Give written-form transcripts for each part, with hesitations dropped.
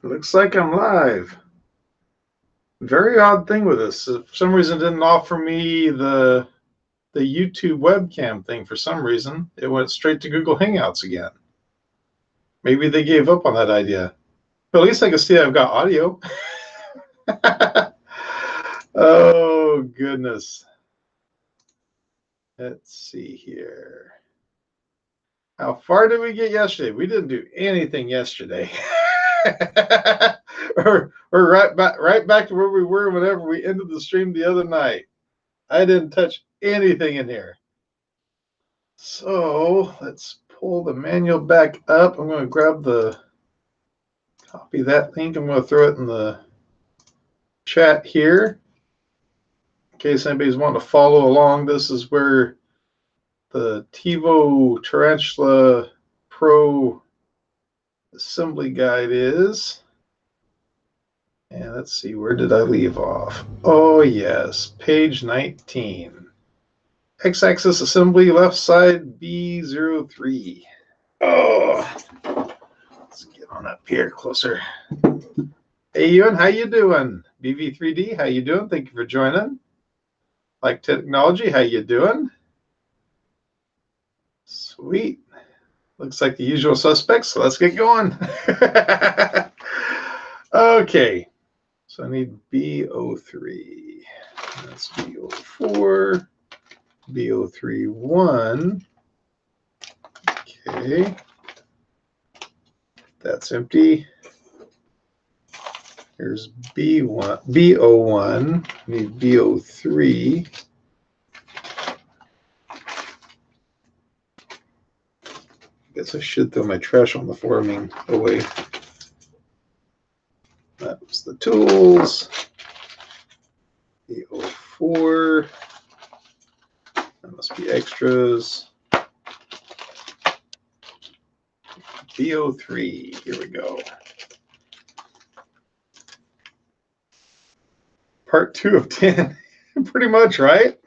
Looks like I'm live. Very odd thing with this. For some reason, it didn't offer me the YouTube webcam thing. For some reason, it went straight to Google Hangouts again. Maybe they gave up on that idea. But at least I can see I've got audio. Oh, goodness. Let's see here. How far did we get yesterday? We didn't do anything yesterday. We're right back to where we were whenever we ended the stream the other night. I didn't touch anything in here. So let's pull the manual back up. I'm going to grab copy that link. I'm going to throw it in the chat here in case anybody's wanting to follow along. This is where the Tevo Tarantula Pro assembly guide is. And let's see, where did I leave off? Oh, yes, page 19. X-axis assembly, left side B03. Oh, let's get on up here closer. Hey, Ewan, how you doing? BV3D, how you doing? Thank you for joining. Like Technology, how you doing? Sweet. Looks like the usual suspects, so let's get going. Okay. So I need B03. That's B04. B031. Okay. That's empty. Here's B1, B01. I need B03. Guess I should throw my trash on the floor. Away. That was the tools. B04. That must be extras. B03. Here we go. Part 2 of 10. Pretty much, right?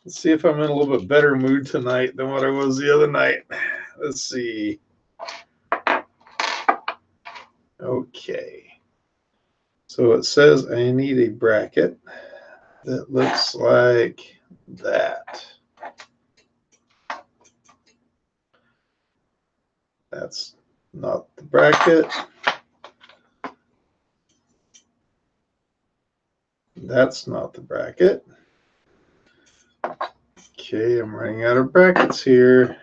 Let's see if I'm in a little bit better mood tonight than what I was the other night. Let's see. Okay. So it says I need a bracket that looks like that. That's not the bracket. That's not the bracket. Okay, I'm running out of brackets here.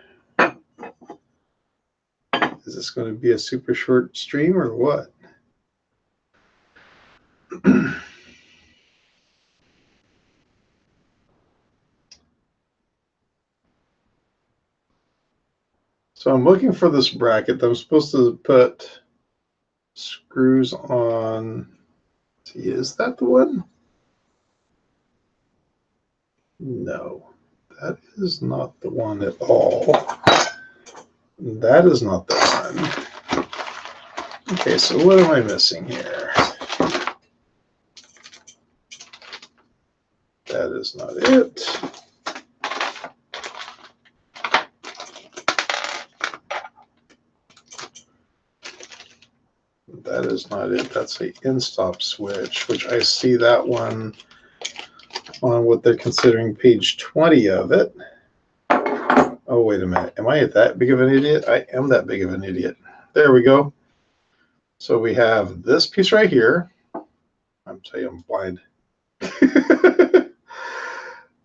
Is this going to be a super short stream or what? So I'm looking for this bracket that I'm supposed to put screws on. See, is that the one? No, that is not the one at all. That is not the one. Okay, so what am I missing here? That is not it. That is not it. That's a in-stop switch, which I see that one on what they're considering page 20 of it. Oh, wait a minute. Am I that big of an idiot? I am that big of an idiot. There we go. So we have this piece right here. I'm telling you, I'm blind.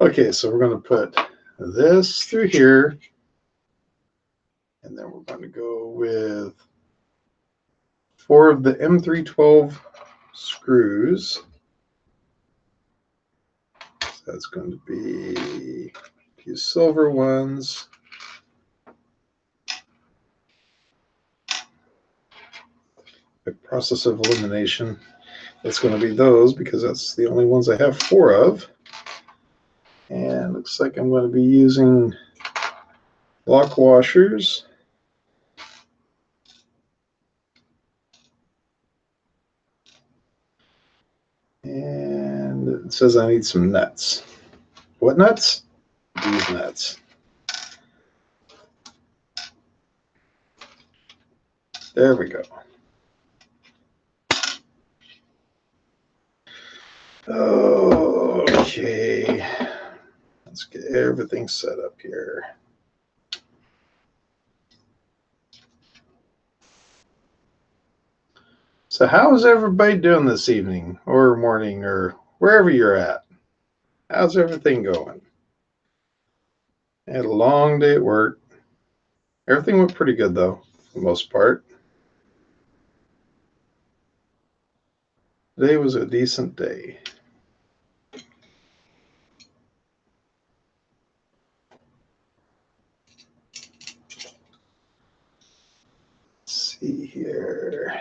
Okay, so we're going to put this through here. And then we're going to go with 4 of the M312 screws. So that's going to be these silver ones. The process of elimination. It's going to be those because that's the only ones I have 4 of. And looks like I'm going to be using lock washers. And it says I need some nuts. What nuts? These nuts. There we go. Okay. Let's get everything set up here. So how is everybody doing this evening or morning or wherever you're at? How's everything going? I had a long day at work. Everything went pretty good though, for the most part. Today was a decent day. Let's see here.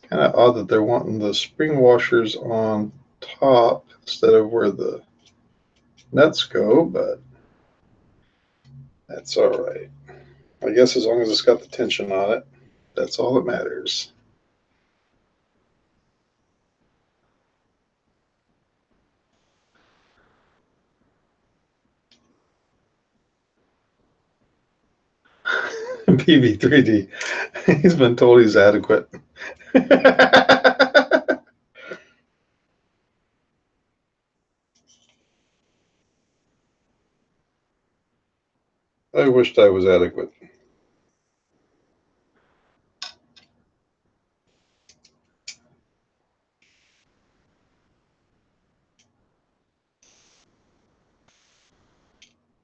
Kind of odd that they're wanting the spring washers on top instead of where the nuts go, but that's all right. I guess as long as it's got the tension on it, that's all that matters. PV3D. He's been told he's adequate. I wished I was adequate.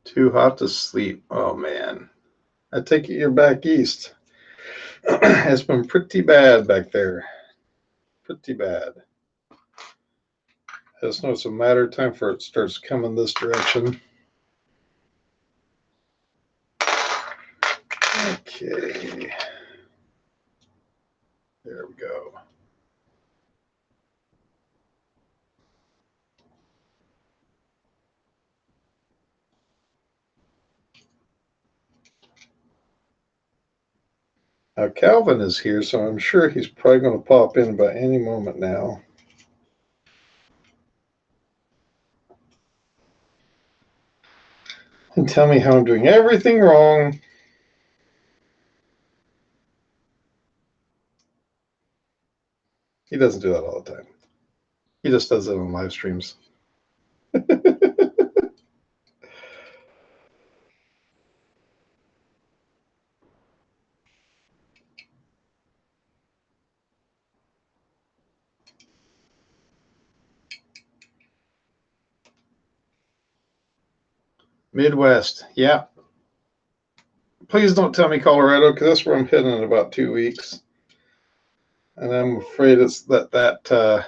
Too hot to sleep. Oh man. I take it you're back east. It's been pretty bad back there. Pretty bad. I just know it's a matter of time before it starts coming this direction. Okay. There we go. Now Calvin is here, so I'm sure he's probably going to pop in by any moment now. And tell me how I'm doing everything wrong. He doesn't do that all the time. He just does it on live streams. Midwest, yeah. Please don't tell me Colorado, because that's where I'm heading in about 2 weeks. And I'm afraid it's that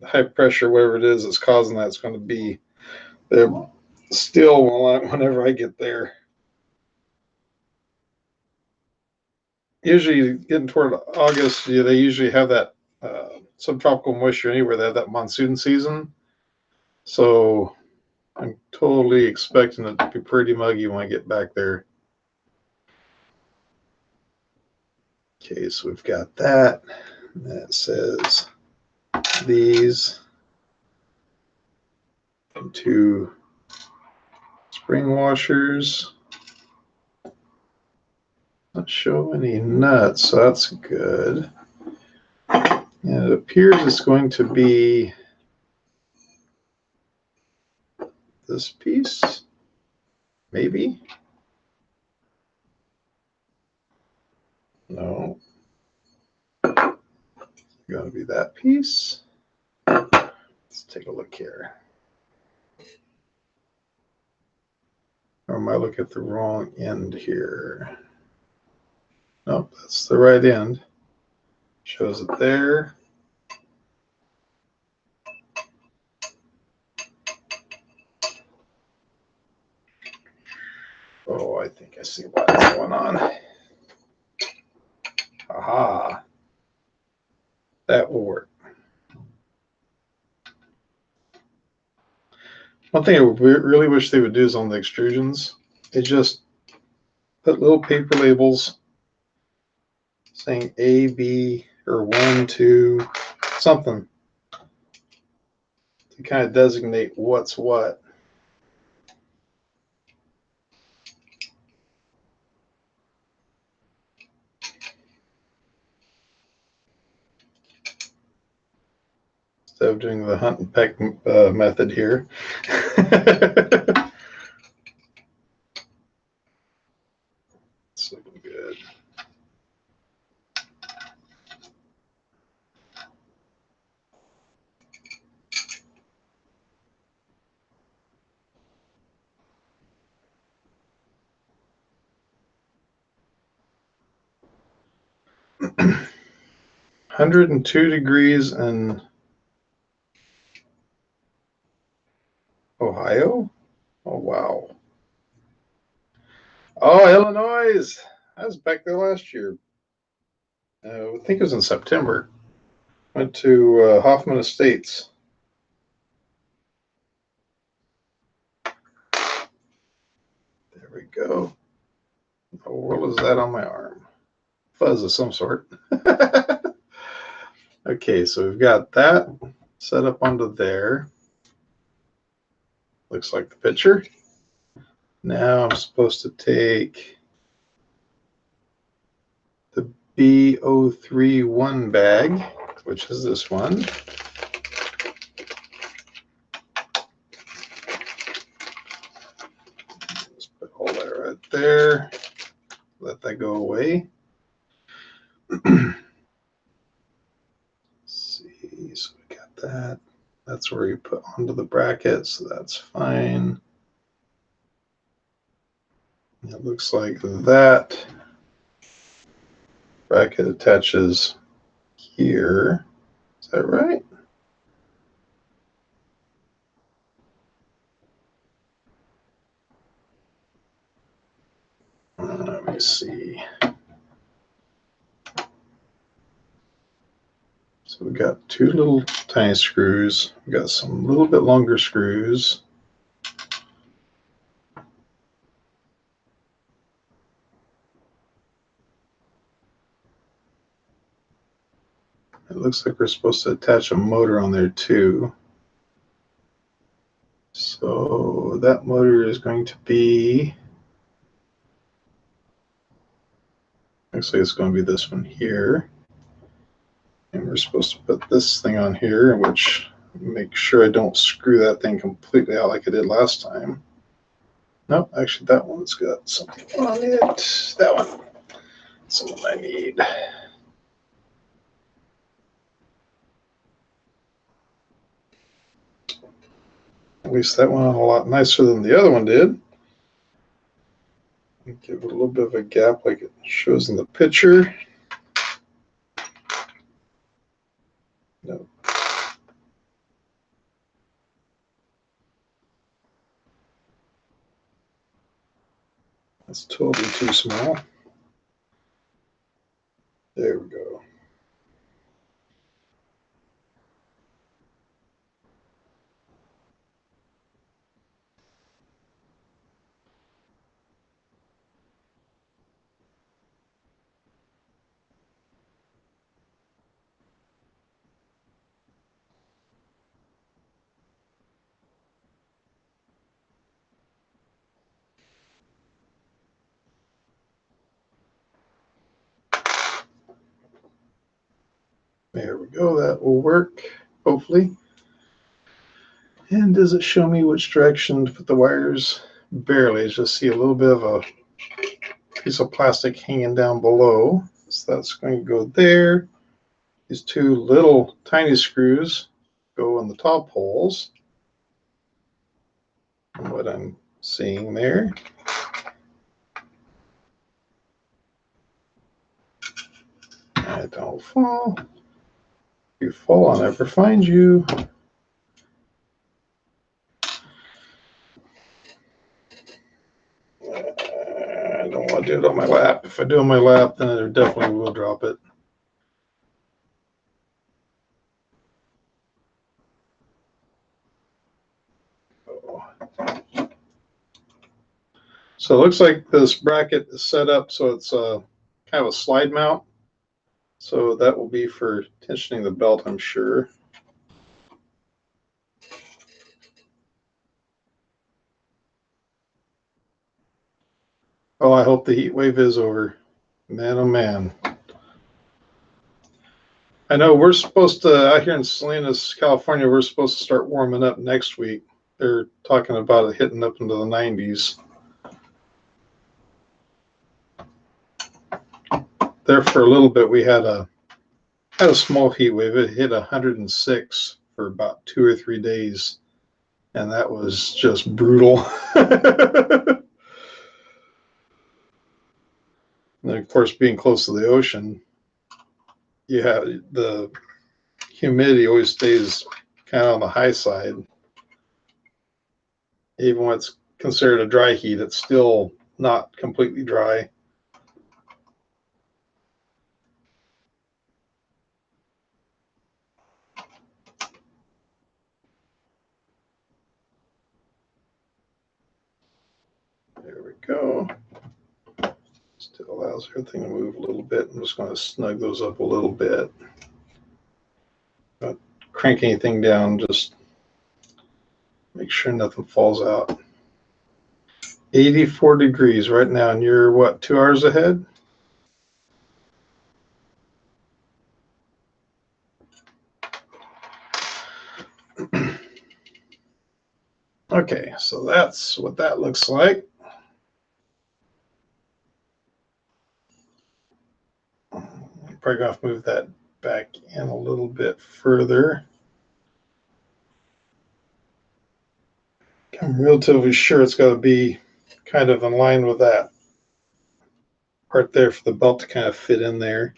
high pressure, whatever it is that's causing that, is going to be there still whenever I get there. Usually getting toward August, they usually have that subtropical moisture anywhere. They have that monsoon season. So I'm totally expecting it to be pretty muggy when I get back there. Okay, so we've got that. That says these into spring washers. Not show any nuts, so that's good. And it appears it's going to be this piece, maybe. No, going to be that piece. Let's take a look here. Or am I looking at the wrong end here? Nope, that's the right end. Shows it there. Oh, I think I see what's going on. Aha. That will work. One thing I really wish they would do is on the extrusions, they just put little paper labels saying A, B, or 1, 2, something to kind of designate what's what. instead of doing the hunt and peck method here. It's looking good. (102 degrees) in Ohio? Oh, wow. Oh, Illinois! I was back there last year. I think it was in September. Went to Hoffman Estates. There we go. What the world is that on my arm? Fuzz of some sort. Okay, so we've got that set up onto there. Looks like the picture. Now I'm supposed to take the B031 bag, which is this one. Just put all that right there. Let that go away. Let's see, so we got that. That's where you put onto the bracket, so that's fine. It looks like that bracket attaches here. Is that right? Let me see. So we got two little tiny screws. We got some little bit longer screws. It looks like we're supposed to attach a motor on there too. So that motor is going to be, looks like it's going to be this one here. And we're supposed to put this thing on here, which make sure I don't screw that thing completely out like I did last time. Nope, actually that one's got something on it. That one. That's the one I need. At least that one a lot nicer than the other one did. Give it a little bit of a gap like it shows in the picture. Nope. That's totally too small. There we go. There we go. That will work, hopefully. And does it show me which direction to put the wires? Barely. I just see a little bit of a piece of plastic hanging down below. So that's going to go there. These two little tiny screws go in the top holes. From what I'm seeing there. I don't fall. If you fall, I'll never find you. I don't want to do it on my lap. If I do it on my lap, then I definitely will drop it. So it looks like this bracket is set up so it's kind of a slide mount. So that will be for tensioning the belt, I'm sure. Oh, I hope the heat wave is over. Man, oh man. I know we're supposed to, out here in Salinas, California, we're supposed to start warming up next week. They're talking about it hitting up into the 90s. There for a little bit, we had a small heat wave. It hit 106 for about 2 or 3 days, and that was just brutal. And of course, being close to the ocean, you have the humidity always stays kind of on the high side. Even when it's considered a dry heat, it's still not completely dry. There we go. Still allows everything to move a little bit. I'm just going to snug those up a little bit. Don't crank anything down, just make sure nothing falls out. 84 degrees right now, and you're what, 2 hours ahead? Okay, so that's what that looks like. I'm probably going to move that back in a little bit further. I'm relatively sure it's got to be kind of in line with that part there for the belt to kind of fit in there.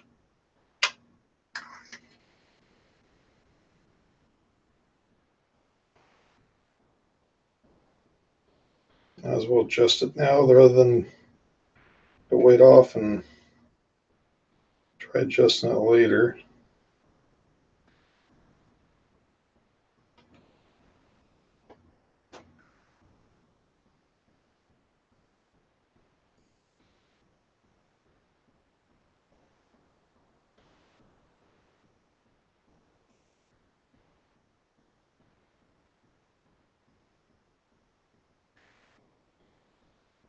Might as well adjust it now rather than wait off and try adjusting it later.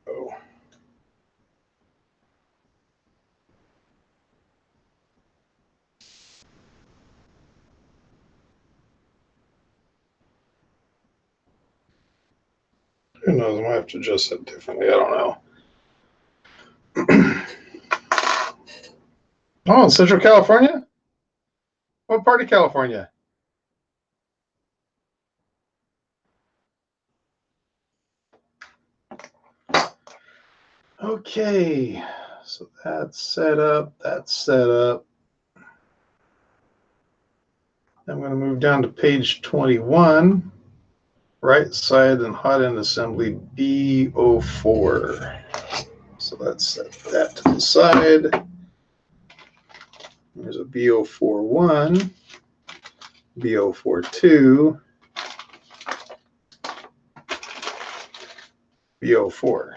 Oh. Who knows? I might have to adjust that differently. I don't know. Oh, in Central California? What part of California? Okay, so that's set up. That's set up. I'm going to move down to page 21, right side and hot end assembly B04. So let's set that to the side. There's a B041, B042, B04.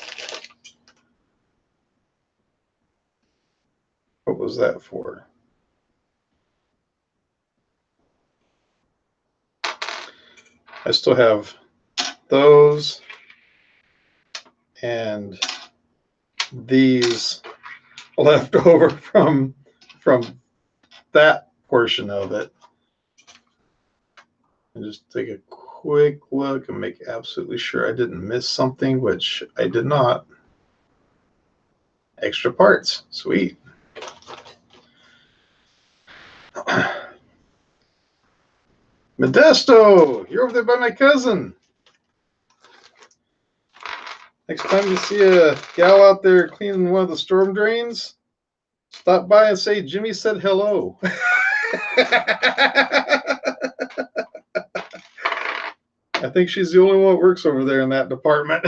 What was that for? I still have those and these left over from that portion of it. And just take a quick look and make absolutely sure I didn't miss something, which I did not. Extra parts, sweet. Modesto, you're over there by my cousin. Next time you see a gal out there cleaning one of the storm drains, stop by and say Jimmy said hello. I think she's the only one that works over there in that department.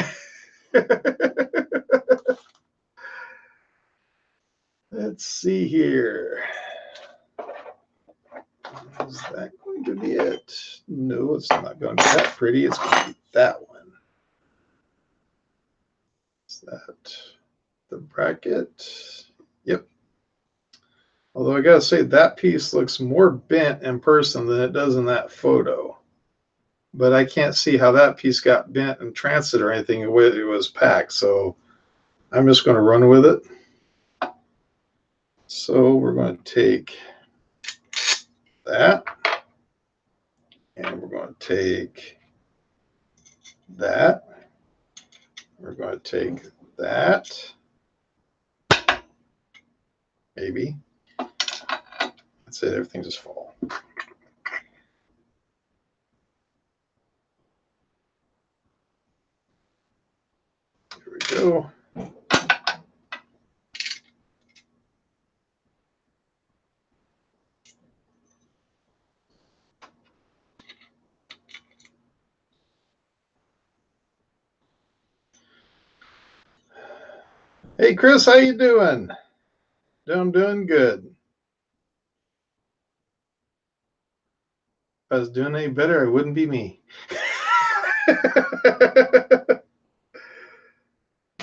Let's see here. Is that going to be it? No, it's not going to be that pretty. It's going to be that one. Is that the bracket? Yep. Although I gotta say that piece looks more bent in person than it does in that photo. But I can't see how that piece got bent in transit or anything the way it was packed. So I'm just going to run with it. So we're going to take that. And we're going to take that. We're going to take that. Maybe. That's it. Everything just fall. Here we go. Hey, Chris, how you doing? I'm doing good. If I was doing any better, it wouldn't be me.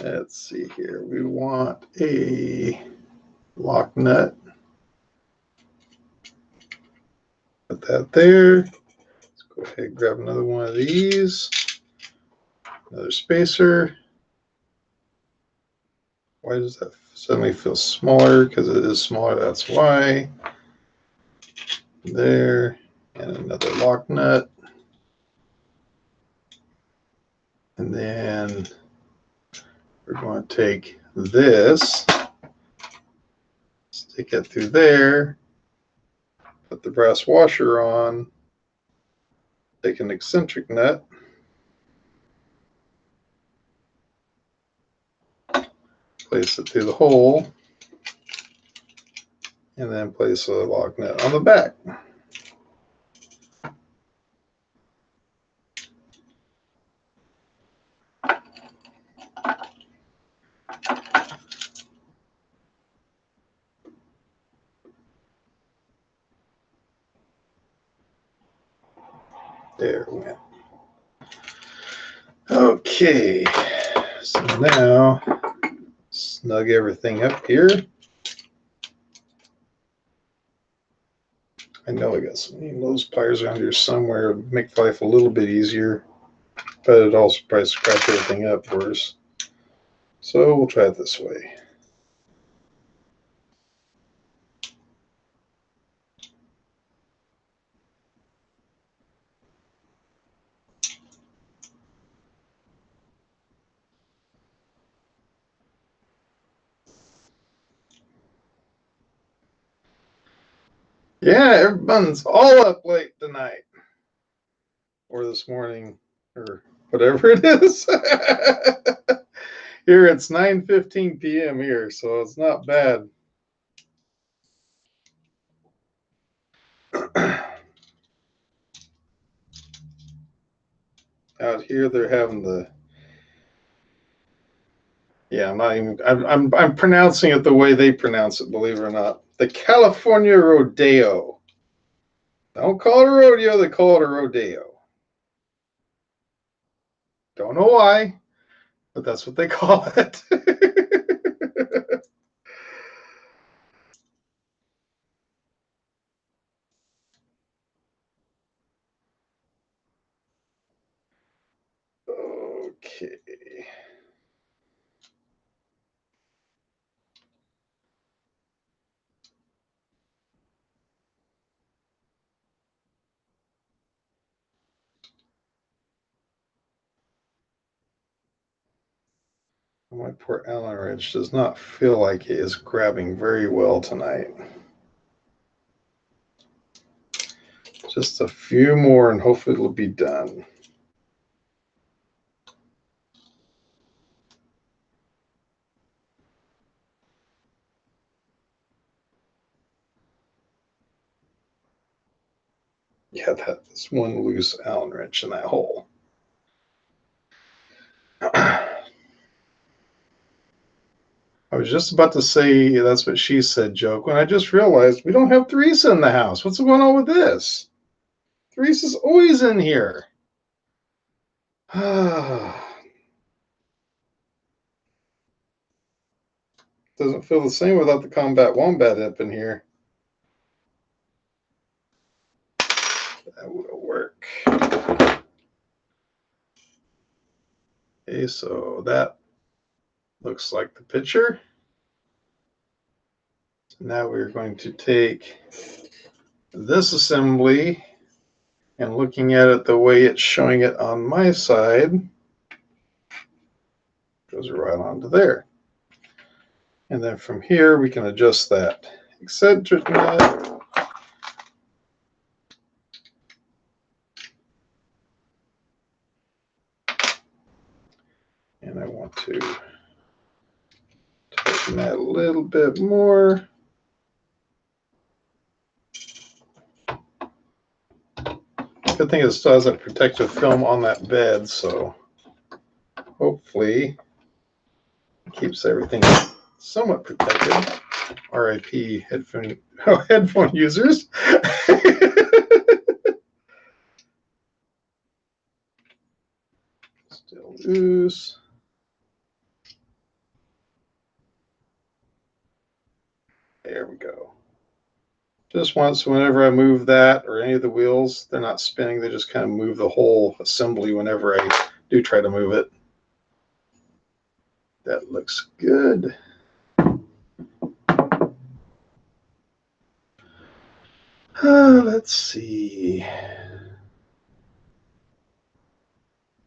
Let's see here. We want a lock nut. Put that there. Let's go ahead and grab another one of these. Another spacer. Why does that suddenly feel smaller? Because it is smaller, that's why. There. And another lock nut. And then we're going to take this, stick it through there, put the brass washer on, take an eccentric nut, place it through the hole, and then place a lock nut on the back. There we went. Okay, so now snug everything up here. I know I got some nose pliers around here somewhere to make life a little bit easier, but it'd also probably scratch everything up worse. So we'll try it this way. Yeah, everyone's all up late tonight. Or this morning, or whatever it is. Here it's 9:15 p.m. here, so it's not bad. Out here they're having the I'm pronouncing it the way they pronounce it, believe it or not. The California Rodeo. They don't call it a rodeo, they call it a rodeo. Don't know why, but that's what they call it. Okay. My poor Allen wrench does not feel like it is grabbing very well tonight. Just a few more and hopefully it'll be done. Yeah, that's one loose Allen wrench in that hole. I was just about to say that's what she said joke when I just realized we don't have Teresa in the house. What's going on with this? Teresa's always in here. Doesn't feel the same without the Combat Wombat up in here. That will work. Okay, so that looks like the picture. So now we're going to take this assembly and looking at it the way it's showing it on my side, goes right onto there. And then from here, we can adjust that eccentric nut. And I want to tighten that a little bit more. Good thing it still has that protective film on that bed, so hopefully it keeps everything somewhat protected. RIP headphone users. Still loose. There we go. Just once, whenever I move that or any of the wheels, they're not spinning. They just kind of move the whole assembly whenever I do try to move it. That looks good. Let's see.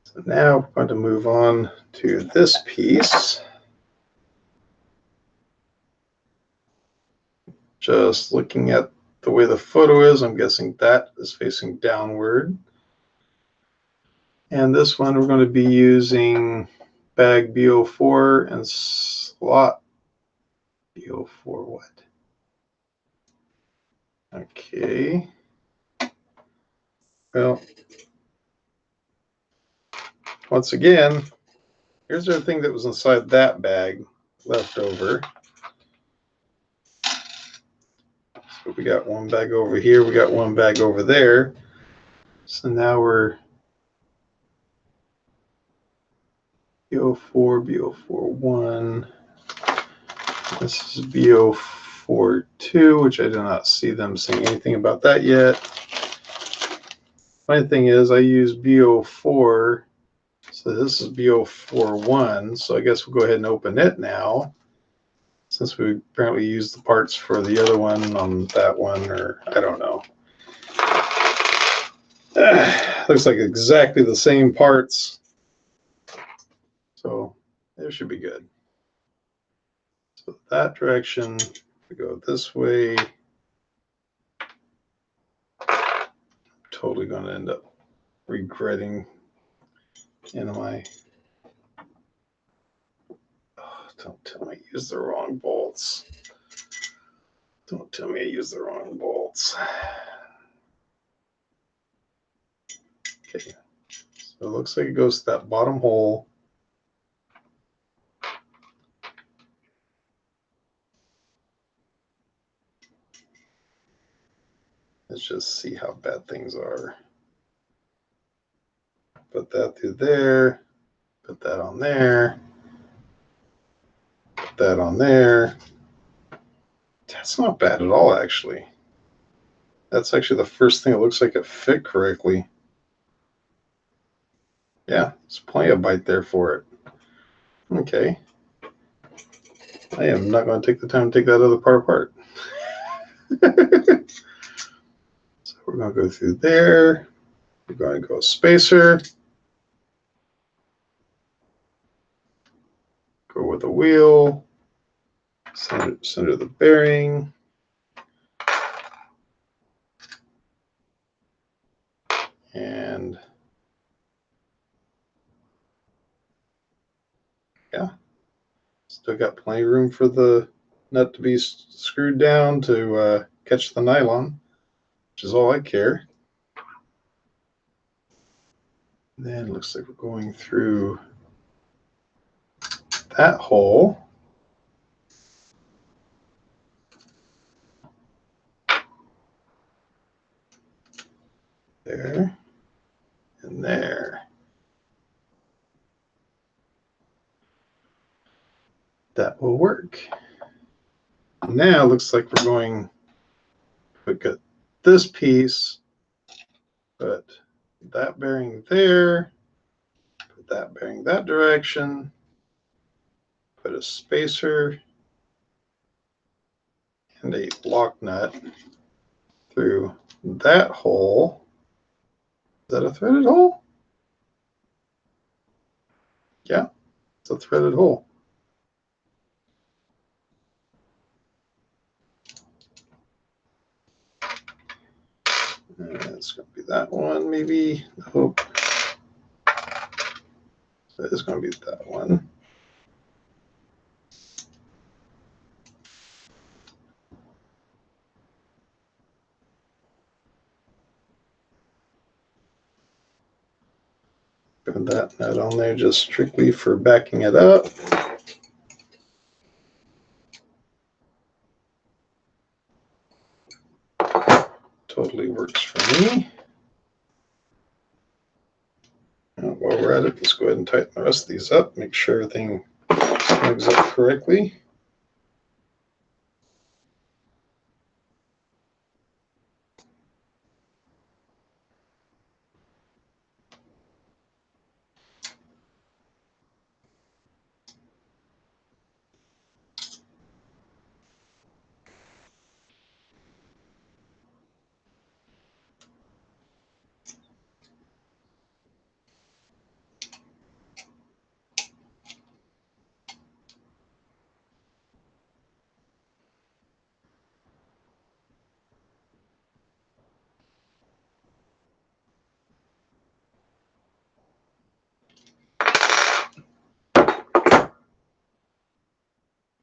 So now we're going to move on to this piece. Just looking at the way the photo is, I'm guessing that is facing downward. And this one we're going to be using bag BO4 and slot BO4 what? Okay. Well, once again, here's everything that was inside that bag left over. So we got one bag over here, we got one bag over there. So now we're BO4, BO41. This is BO42, which I do not see them saying anything about that yet. Funny thing is, I use BO4, so this is BO41. So I guess we'll go ahead and open it now, since we apparently used the parts for the other one on that one, or I don't know. Looks like exactly the same parts, so it should be good. So that direction, we go this way. I'm totally going to end up regretting in my. Oh, don't tell me I used the wrong bolts. Don't tell me I used the wrong bolts. Okay, so it looks like it goes to that bottom hole. Let's just see how bad things are. Put that through there. Put that on there. Put that on there. That's not bad at all, actually. That's actually the first thing that looks like it fit correctly. Yeah, there's plenty of bite there for it. Okay. I am not going to take the time to take that other part apart. So we're going to go through there. We're going to go spacer. Go with the wheel. Center the bearing. And yeah, still got plenty of room for the nut to be screwed down to catch the nylon, which is all I care. Then it looks like we're going through that hole. There and there. That will work. Now it looks like we're going to look at this piece, put that bearing there, put that bearing that direction, put a spacer and a lock nut through that hole. Is that a threaded hole? Yeah, it's a threaded hole. It's going to be that one, maybe. I hope. So it's going to be that one. Put that nut on there just strictly for backing it up. Totally works for me. And while we're at it, let's go ahead and tighten the rest of these up, make sure everything snugs up correctly.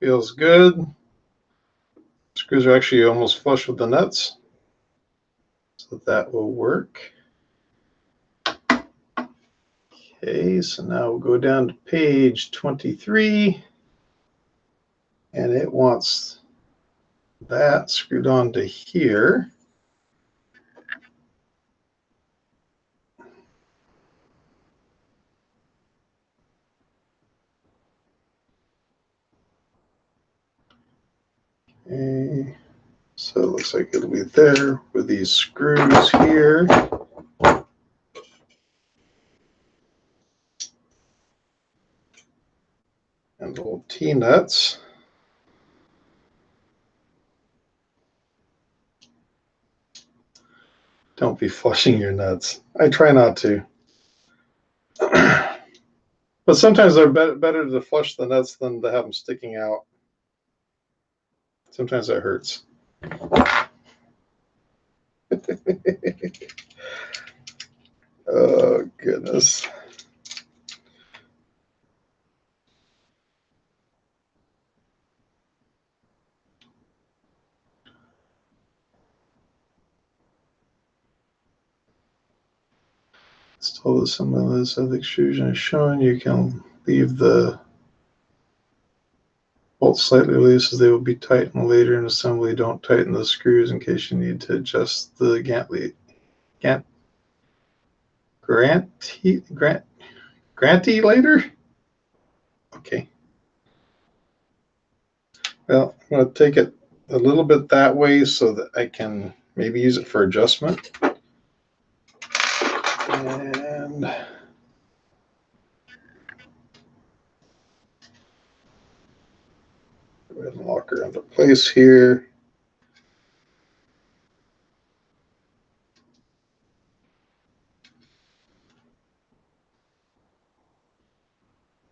Feels good. Screws are actually almost flush with the nuts, so that will work. Okay, so now we'll go down to page 23, and it wants that screwed on to here. Okay, so it looks like it'll be there with these screws here. And little T-nuts. Don't be flushing your nuts. I try not to. But sometimes they're better to flush the nuts than to have them sticking out. Sometimes that hurts. Oh, goodness. Still the semblance of the extrusion is shown. You can leave the bolts slightly loose as they will be tightened later in assembly. Don't tighten the screws in case you need to adjust the Grantee later? Okay. Well, I'm going to take it a little bit that way so that I can maybe use it for adjustment. And go ahead and lock her into place here.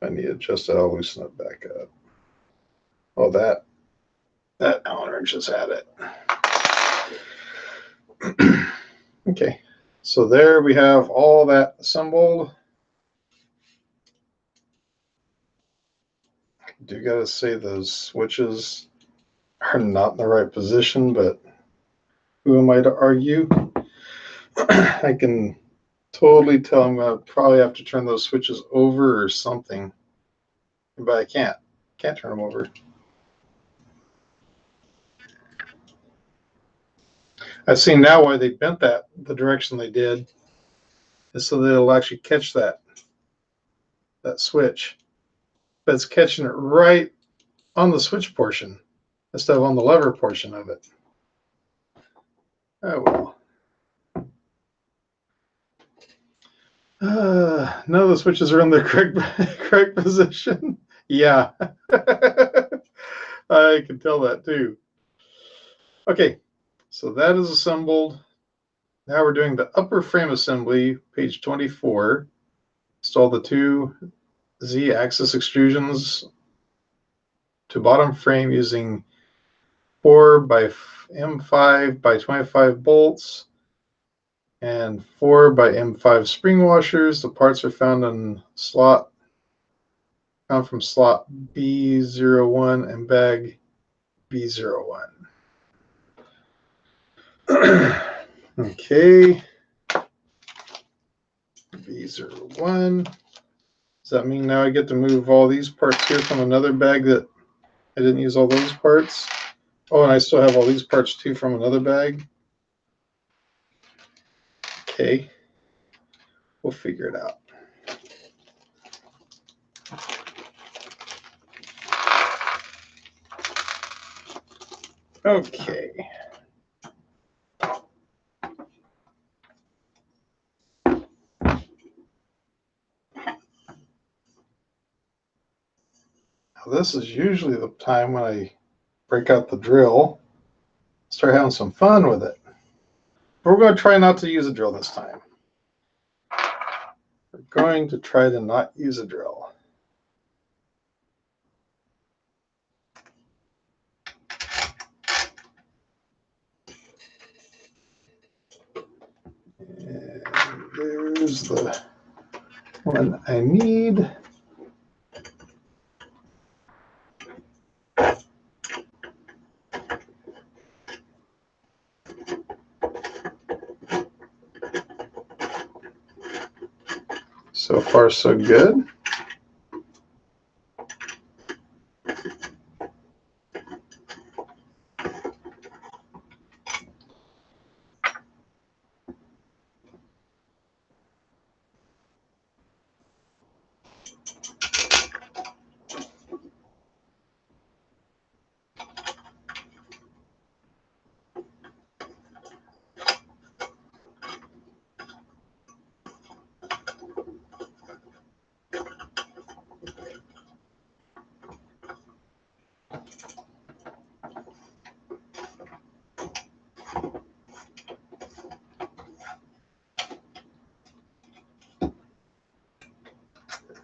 If I need to adjust it, I'll loosen it back up. Oh, that Allen wrench has had it. Okay, so there we have all that assembled. I do gotta say those switches are not in the right position, but who am I to argue? I can totally tell I'm gonna probably have to turn those switches over or something, but I can't turn them over. I've seen now why they bent that the direction they did, is so that it'll actually catch that switch, but it's catching it right on the switch portion instead of on the lever portion of it. Oh well. None of the switches are in the correct position. Yeah, I can tell that too. Okay, So that is assembled. Now we're doing the upper frame assembly, page 24. Install the two Z-axis extrusions to bottom frame using 4 by M5 by 25 bolts and 4 by M5 spring washers. The parts are found from slot B01 and bag B01. Okay. B01. Does that mean now I get to move all these parts here from another bag that I didn't use all those parts? Oh, and I still have all these parts too from another bag. Okay. We'll figure it out. Okay. Now this is usually the time when I break out the drill, start having some fun with it. But we're going to try not to use a drill this time. We're going to try to not use a drill. And there's the one I need. So far, so good.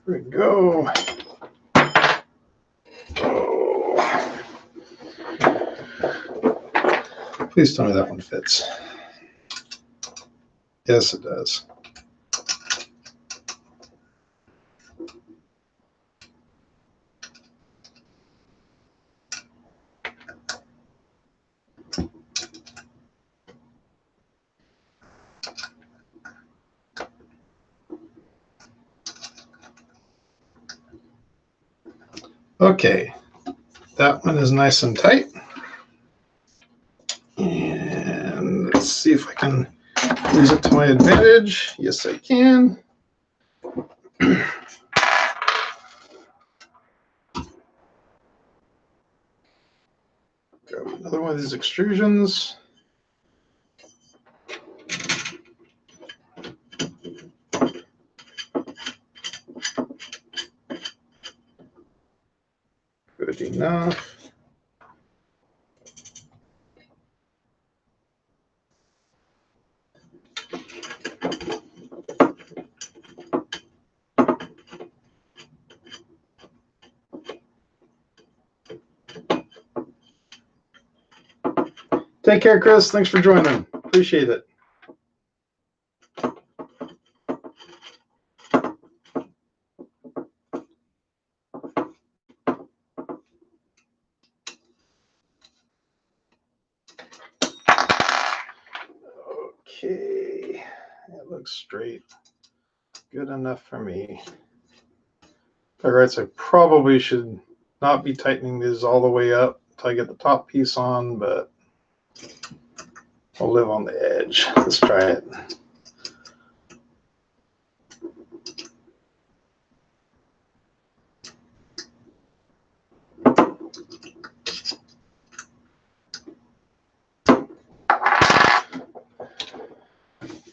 There we go. Oh. Please tell me that one fits. Yes, it does. Okay, that one is nice and tight. And let's see if I can use it to my advantage. Yes, I can. Grab another one of these extrusions. Good enough. Take care, Chris. Thanks for joining. Appreciate it. Okay, that looks straight. Good enough for me. All right, so I probably should not be tightening these all the way up until I get the top piece on, but I'll live on the edge. Let's try it.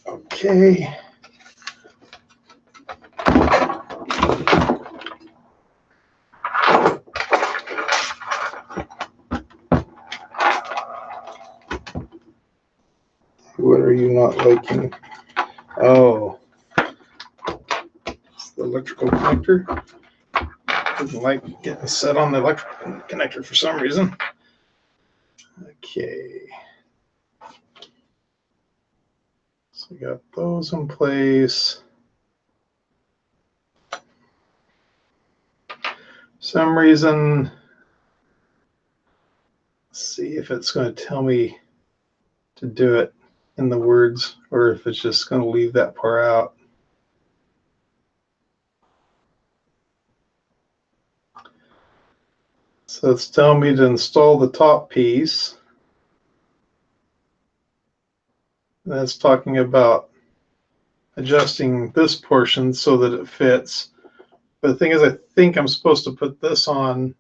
Okay. are you not liking? Oh, it's the electrical connector. Doesn't like getting set on the electrical connector for some reason. Okay. So we got those in place. Some reason, let's see if it's going to tell me to do it in the words or if it's just going to leave that part out. So it's telling me to install the top piece. That's talking about adjusting this portion so that it fits. But the thing is, I think I'm supposed to put this on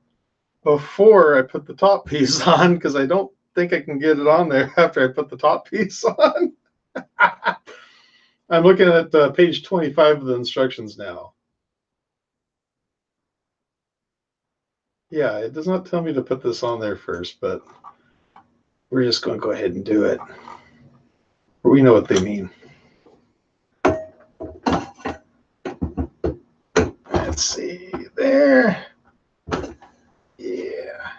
before I put the top piece on because I don't think I can get it on there after I put the top piece on. I'm looking at page 25 of the instructions now. Yeah, it does not tell me to put this on there first, but we're just going to go ahead and do it. We know what they mean. Let's see there. Yeah.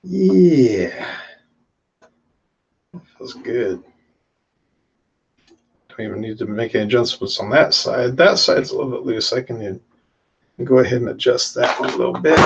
Yeah. That feels good. Don't even need to make any adjustments on that side. That side's a little bit loose. I can go ahead and adjust that one a little bit.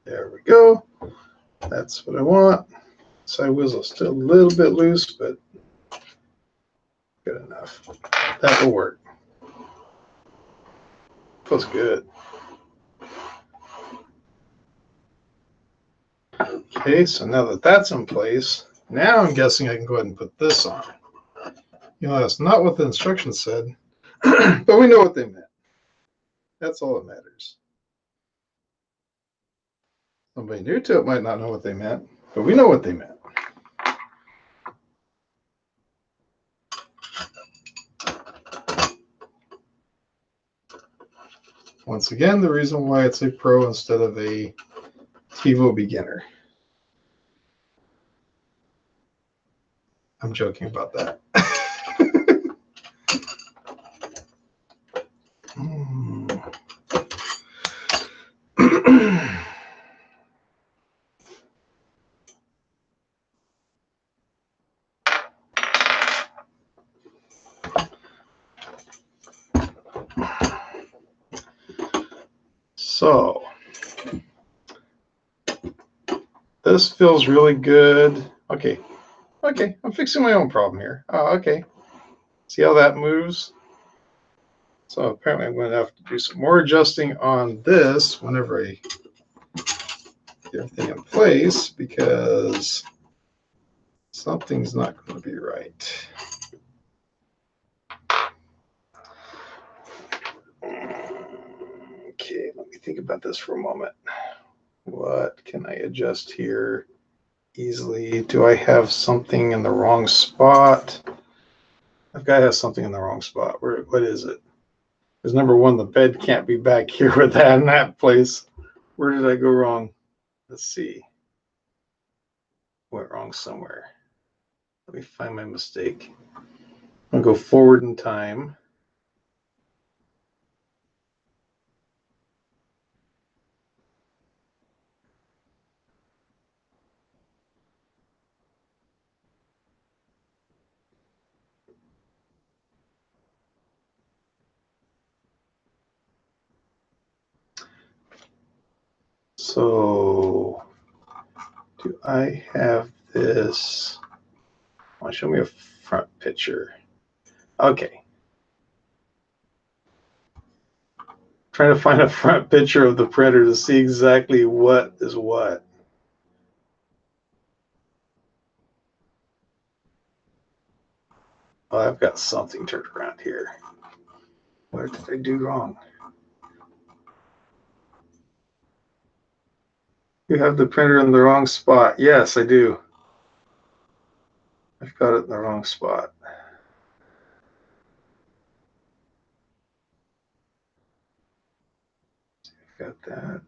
There we go. That's what I want. Side wheels are still a little bit loose, but good enough. That will work. Feels good. Okay, so now that that's in place, now I'm guessing I can go ahead and put this on. You know, that's not what the instructions said, but we know what they meant. That's all that matters. Somebody new to it might not know what they meant, but we know what they meant. Once again, the reason why it's a pro instead of a Tevo beginner. I'm joking about that. So this feels really good. Okay, I'm fixing my own problem here. Oh, okay. See how that moves? So apparently I'm going to have to do some more adjusting on this whenever I get everything in place because something's not going to be right. Okay, let me think about this for a moment. What can I adjust here easily? Do I have something in the wrong spot? I've got to have something in the wrong spot. What is it? Because number one, the bed can't be back here with that in that place. Where did I go wrong? Let's see. Went wrong somewhere. Let me find my mistake. I'll go forward in time. So, do I have this? Oh, show me a front picture. Okay. Trying to find a front picture of the printer to see exactly what is what. Oh, I've got something turned around here. What did I do wrong? You have the printer in the wrong spot. Yes, I do. I've got it in the wrong spot. Got that.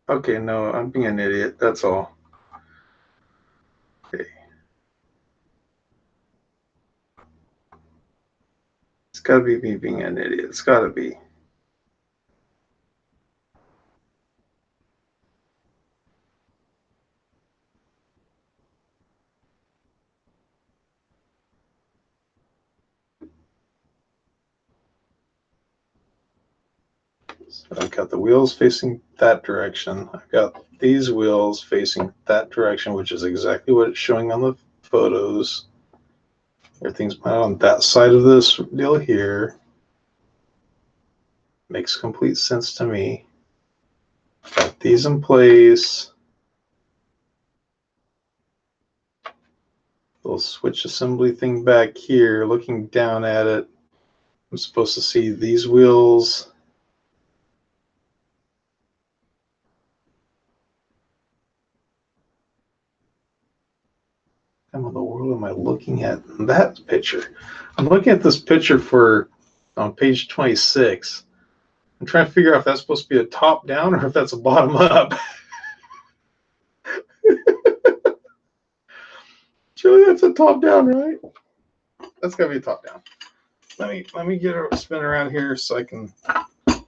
Okay, no, I'm being an idiot. That's all. Okay. It's got to be me being an idiot. It's got to be. So I've got the wheels facing that direction. I've got these wheels facing that direction, which is exactly what it's showing on the photos. Everything's mounted on that side of this deal here. Makes complete sense to me. Got these in place. Little switch assembly thing back here. Looking down at it, I'm supposed to see these wheels. What in the world am I looking at in that picture? I'm looking at this picture for on page 26. I'm trying to figure out if that's supposed to be a top down or if that's a bottom up. Surely that's a top down, right? That's gotta be a top down. Let me get a spin around here so I can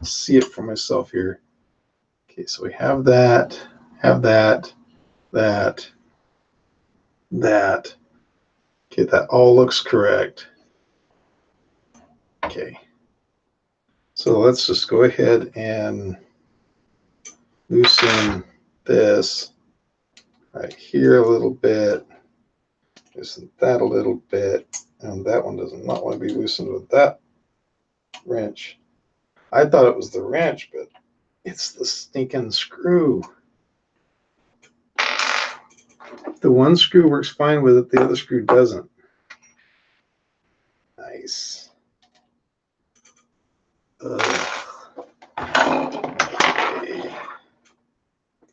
see it for myself here. Okay, so we have that, that. Okay, that all looks correct. Okay. So let's just go ahead and loosen this right here a little bit. Loosen that a little bit. And that one does not want to be loosened with that wrench. I thought it was the wrench, but it's the stinking screw. The one screw works fine with it, the other screw doesn't. Nice. Okay.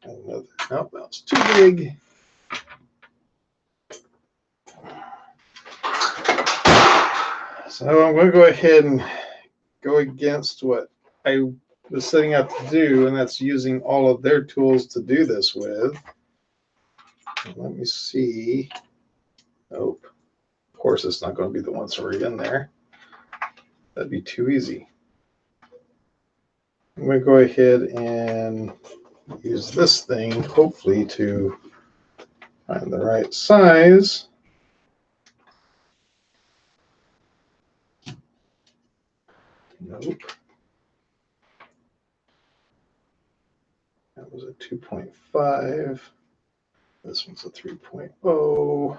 Another. Nope, that was too big. So I'm going to go ahead and go against what I was setting out to do, and that's using all of their tools to do this with. Let me see. Nope. Of course, it's not going to be the ones right in there. That'd be too easy. I'm going to go ahead and use this thing, hopefully, to find the right size. Nope. That was a 2.5. This one's a 3.0.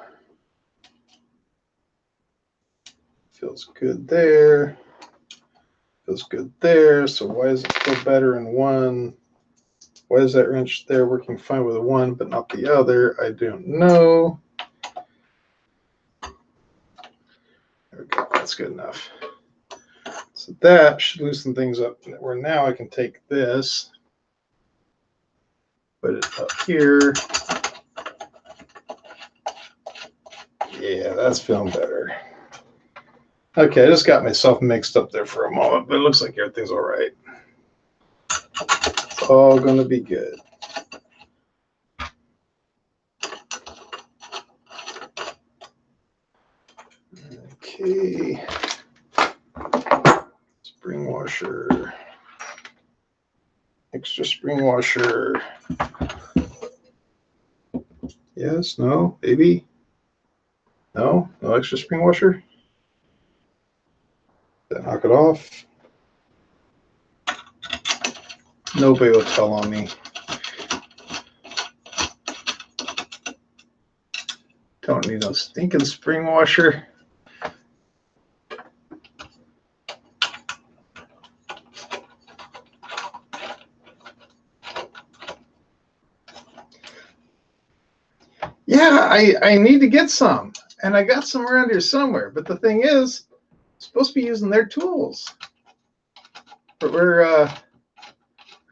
Feels good there. Feels good there. So why does it feel better in one? Why is that wrench there working fine with one but not the other? I don't know. There we go. That's good enough. So that should loosen things up where now I can take this, put it up here. Yeah, that's feeling better. Okay, I just got myself mixed up there for a moment, but it looks like everything's all right. It's all going to be good. Okay. Spring washer. Extra spring washer. Yes, no, maybe. No, no extra spring washer. Did that knock it off? Nobody will tell on me. Don't need no stinking spring washer. Yeah, I need to get some. And I got some around here somewhere. But the thing is, I'm supposed to be using their tools. But we're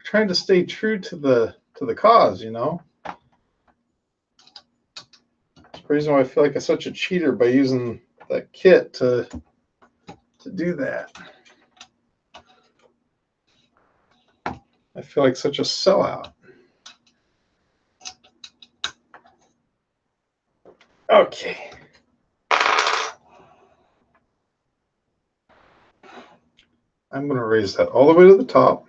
trying to stay true to the cause, you know. That's the reason why I feel like I'm such a cheater by using that kit to do that. I feel like such a sellout. Okay. I'm going to raise that all the way to the top.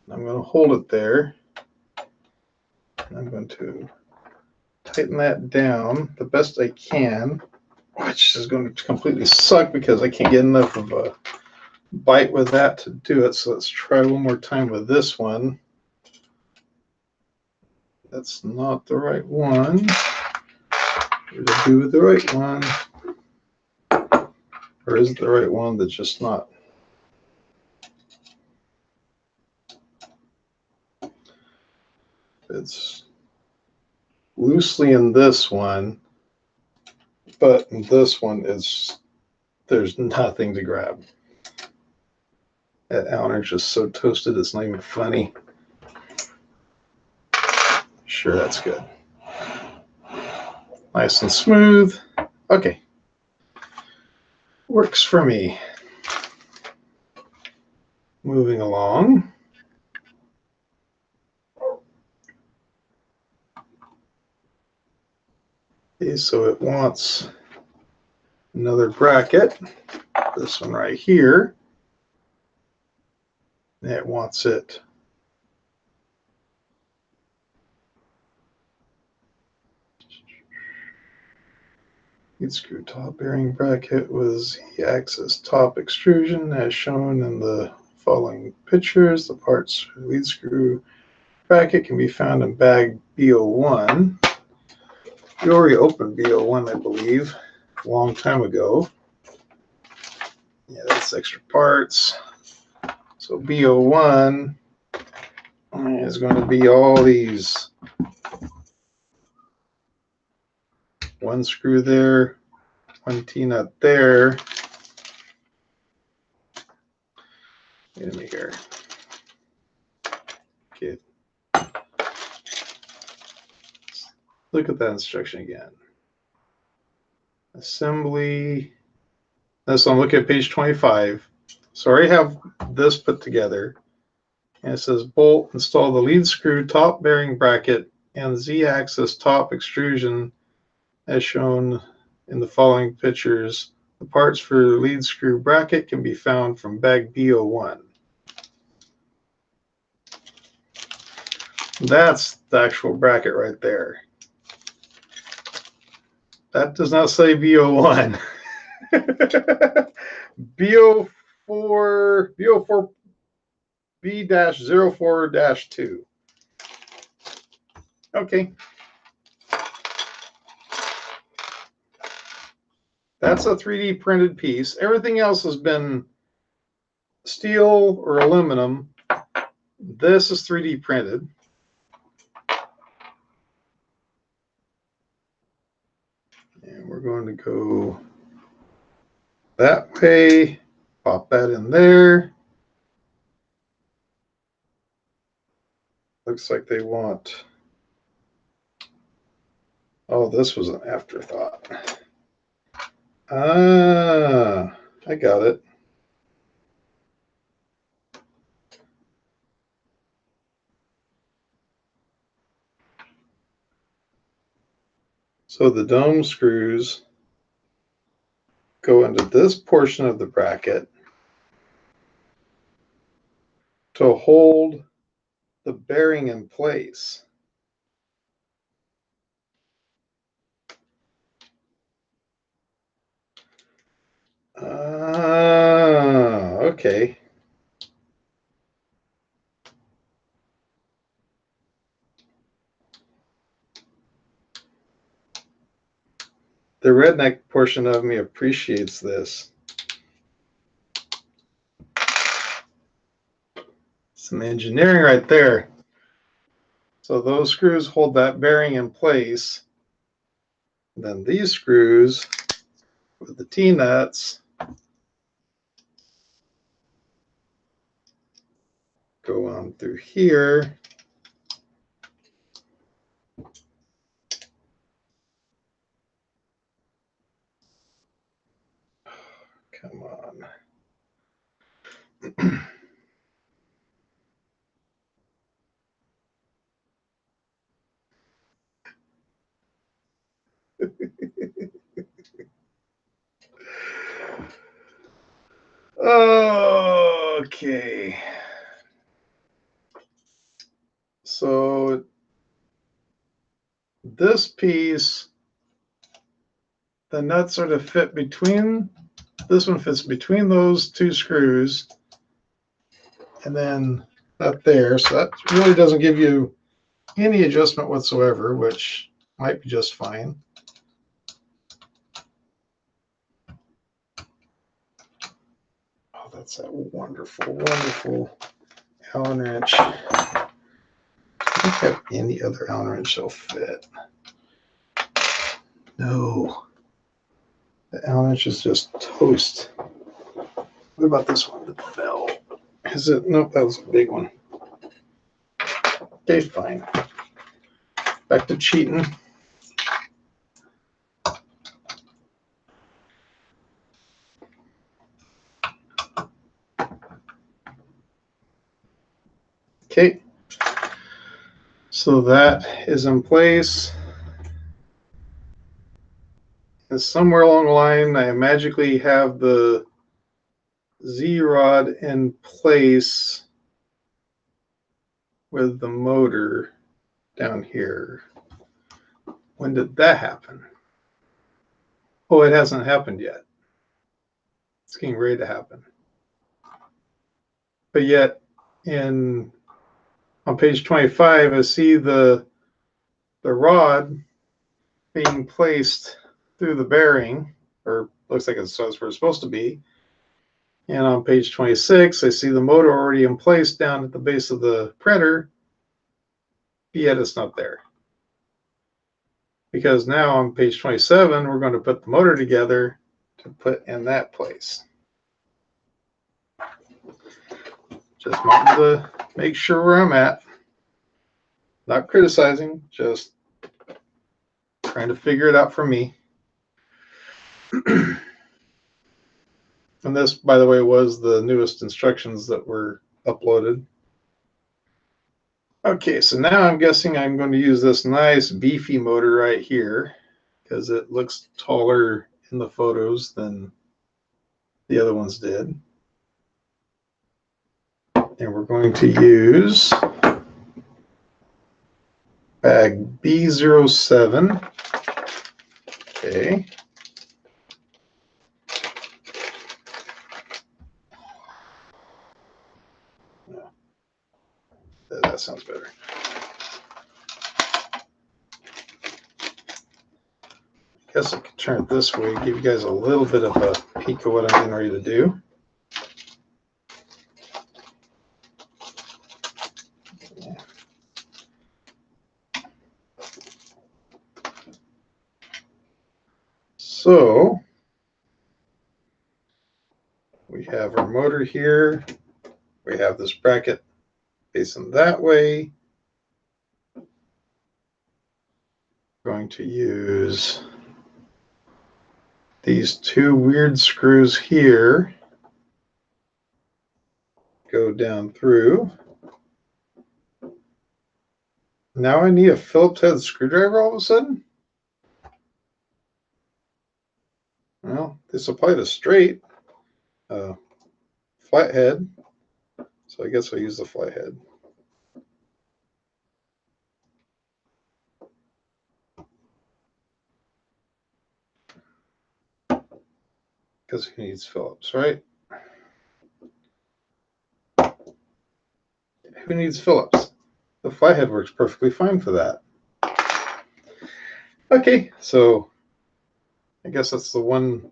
I'm going to hold it there. I'm going to tighten that down the best I can, which is going to completely suck because I can't get enough of a bite with that to do it. So let's try one more time with this one. That's not the right one. We're going to do the right one. Or is it the right one that's just not? It's loosely in this one, but in this one there's nothing to grab. That outer is just so toasted it's not even funny. Sure, that's good. Nice and smooth. Okay. Works for me. Moving along. Okay, so it wants another bracket. This one right here. It wants it lead screw top bearing bracket with Z-axis top extrusion as shown in the following pictures. The parts for the lead screw bracket can be found in bag B01. We already opened B01, I believe, a long time ago. Yeah, that's extra parts. So B01 is going to be all these. One screw there, one T-nut there. Wait a minute here. Okay. Look at that instruction again. Assembly. So I'm looking at page 25. So I already have this put together. And it says bolt, install the lead screw top bearing bracket and Z-axis top extrusion as shown in the following pictures. The parts for the lead screw bracket can be found from bag B01. That's the actual bracket right there. That does not say B01. B04 B-04-2. Okay. That's a 3D printed piece. Everything else has been steel or aluminum. This is 3D printed. And we're going to go that way. Pop that in there. Looks like they want. Oh, this was an afterthought. Ah, I got it. So the dome screws go into this portion of the bracket to hold the bearing in place. Ah, okay. The redneck portion of me appreciates this. Some engineering right there. So those screws hold that bearing in place. Then these screws with the T-nuts go on through here. Come on. Okay. So this piece, the nuts sort of fit between, this one fits between those two screws, and then up there. So that really doesn't give you any adjustment whatsoever, which might be just fine. Oh, that's that wonderful, wonderful Allen wrench. I don't have any other Allen wrench that'll fit. No. The Allen wrench is just toast. What about this one that fell? Is it? Nope, that was a big one. Okay, fine. Back to cheating. Okay. So that is in place. And somewhere along the line, I magically have the Z-rod in place with the motor down here. When did that happen? Oh, it hasn't happened yet. It's getting ready to happen. But yet, on page 25, I see the rod being placed through the bearing, or looks like that's where it's supposed to be. And on page 26, I see the motor already in place down at the base of the printer, yet it's not there. Because now on page 27, we're going to put the motor together to put in that place. Just wanted to make sure where I'm at. Not criticizing, just trying to figure it out for me. And this, by the way, was the newest instructions that were uploaded. Okay, so now I'm guessing I'm going to use this nice beefy motor right here because it looks taller in the photos than the other ones did. And we're going to use bag B07. Okay. That sounds better. I guess I could turn it this way, give you guys a little bit of a peek of what I'm getting ready to do. So we have our motor here. We have this bracket facing that way. Going to use these two weird screws here. Go down through. Now I need a Phillips head screwdriver all of a sudden? Well, they supplied a straight flathead, so I guess I'll use the flathead. Because who needs Phillips, right? Who needs Phillips? The flathead works perfectly fine for that. Okay, so I guess that's the one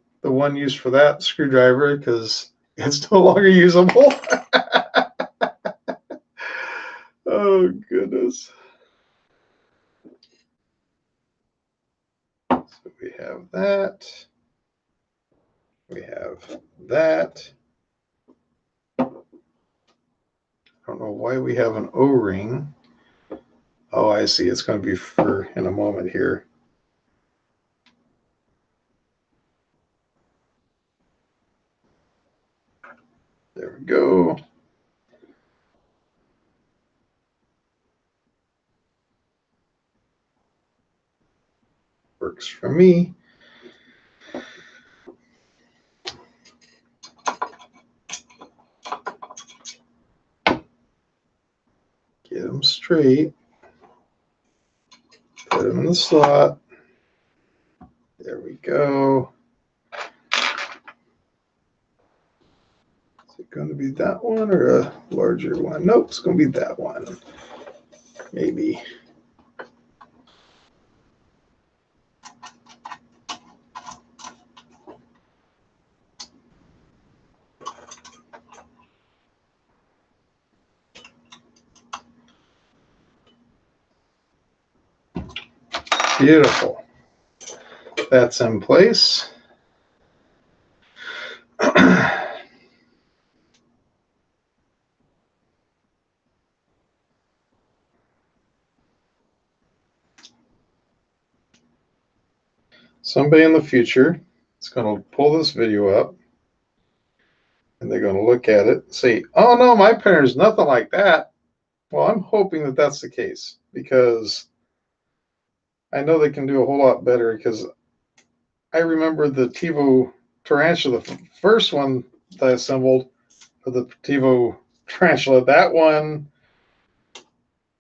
use for that screwdriver because it's no longer usable. Oh goodness. So we have that. We have that. I don't know why we have an O-ring. Oh, I see. It's going to be for in a moment here. There we go. Works for me. Get them straight. Put them in the slot. There we go. Is it going to be that one or a larger one? Nope, it's going to be that one. Maybe. Beautiful. That's in place. Somebody in the future is going to pull this video up and they're going to look at it and say, oh no, my printer's nothing like that. Well, I'm hoping that that's the case because I know they can do a whole lot better because I remember the Tevo Tarantula, the first one that I assembled for the Tevo Tarantula, that one,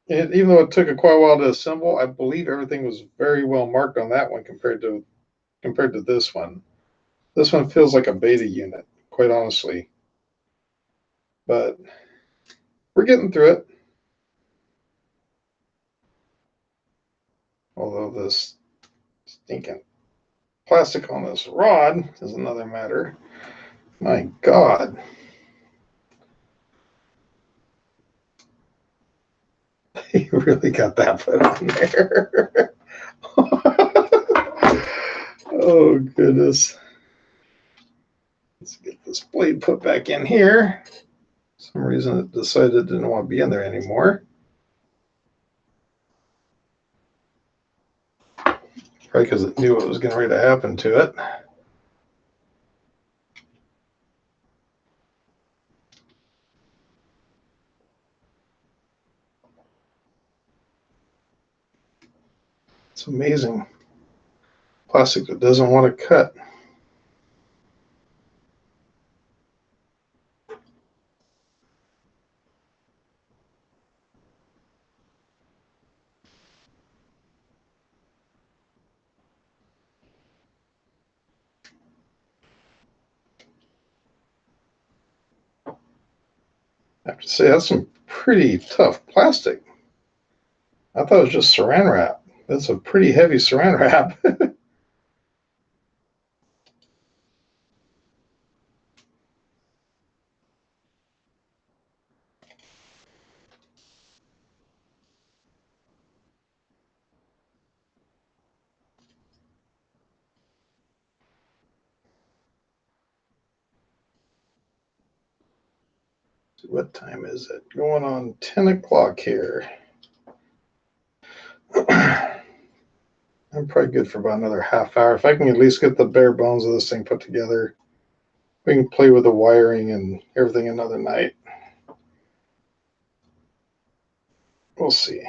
even though it took quite a while to assemble, I believe everything was very well marked on that one compared to this one. This one feels like a beta unit, quite honestly. But we're getting through it. Although this stinking plastic on this rod is another matter. My God. He really got that put on there. Oh, goodness. Let's get this blade put back in here. For some reason it decided it didn't want to be in there anymore. Probably because it knew what was getting ready to happen to it. It's amazing. Plastic that doesn't want to cut. I have to say, that's some pretty tough plastic. I thought it was just saran wrap. That's a pretty heavy saran wrap. What time is it? Going on 10 o'clock here. I'm probably good for about another half hour. If I can at least get the bare bones of this thing put together, we can play with the wiring and everything another night. We'll see.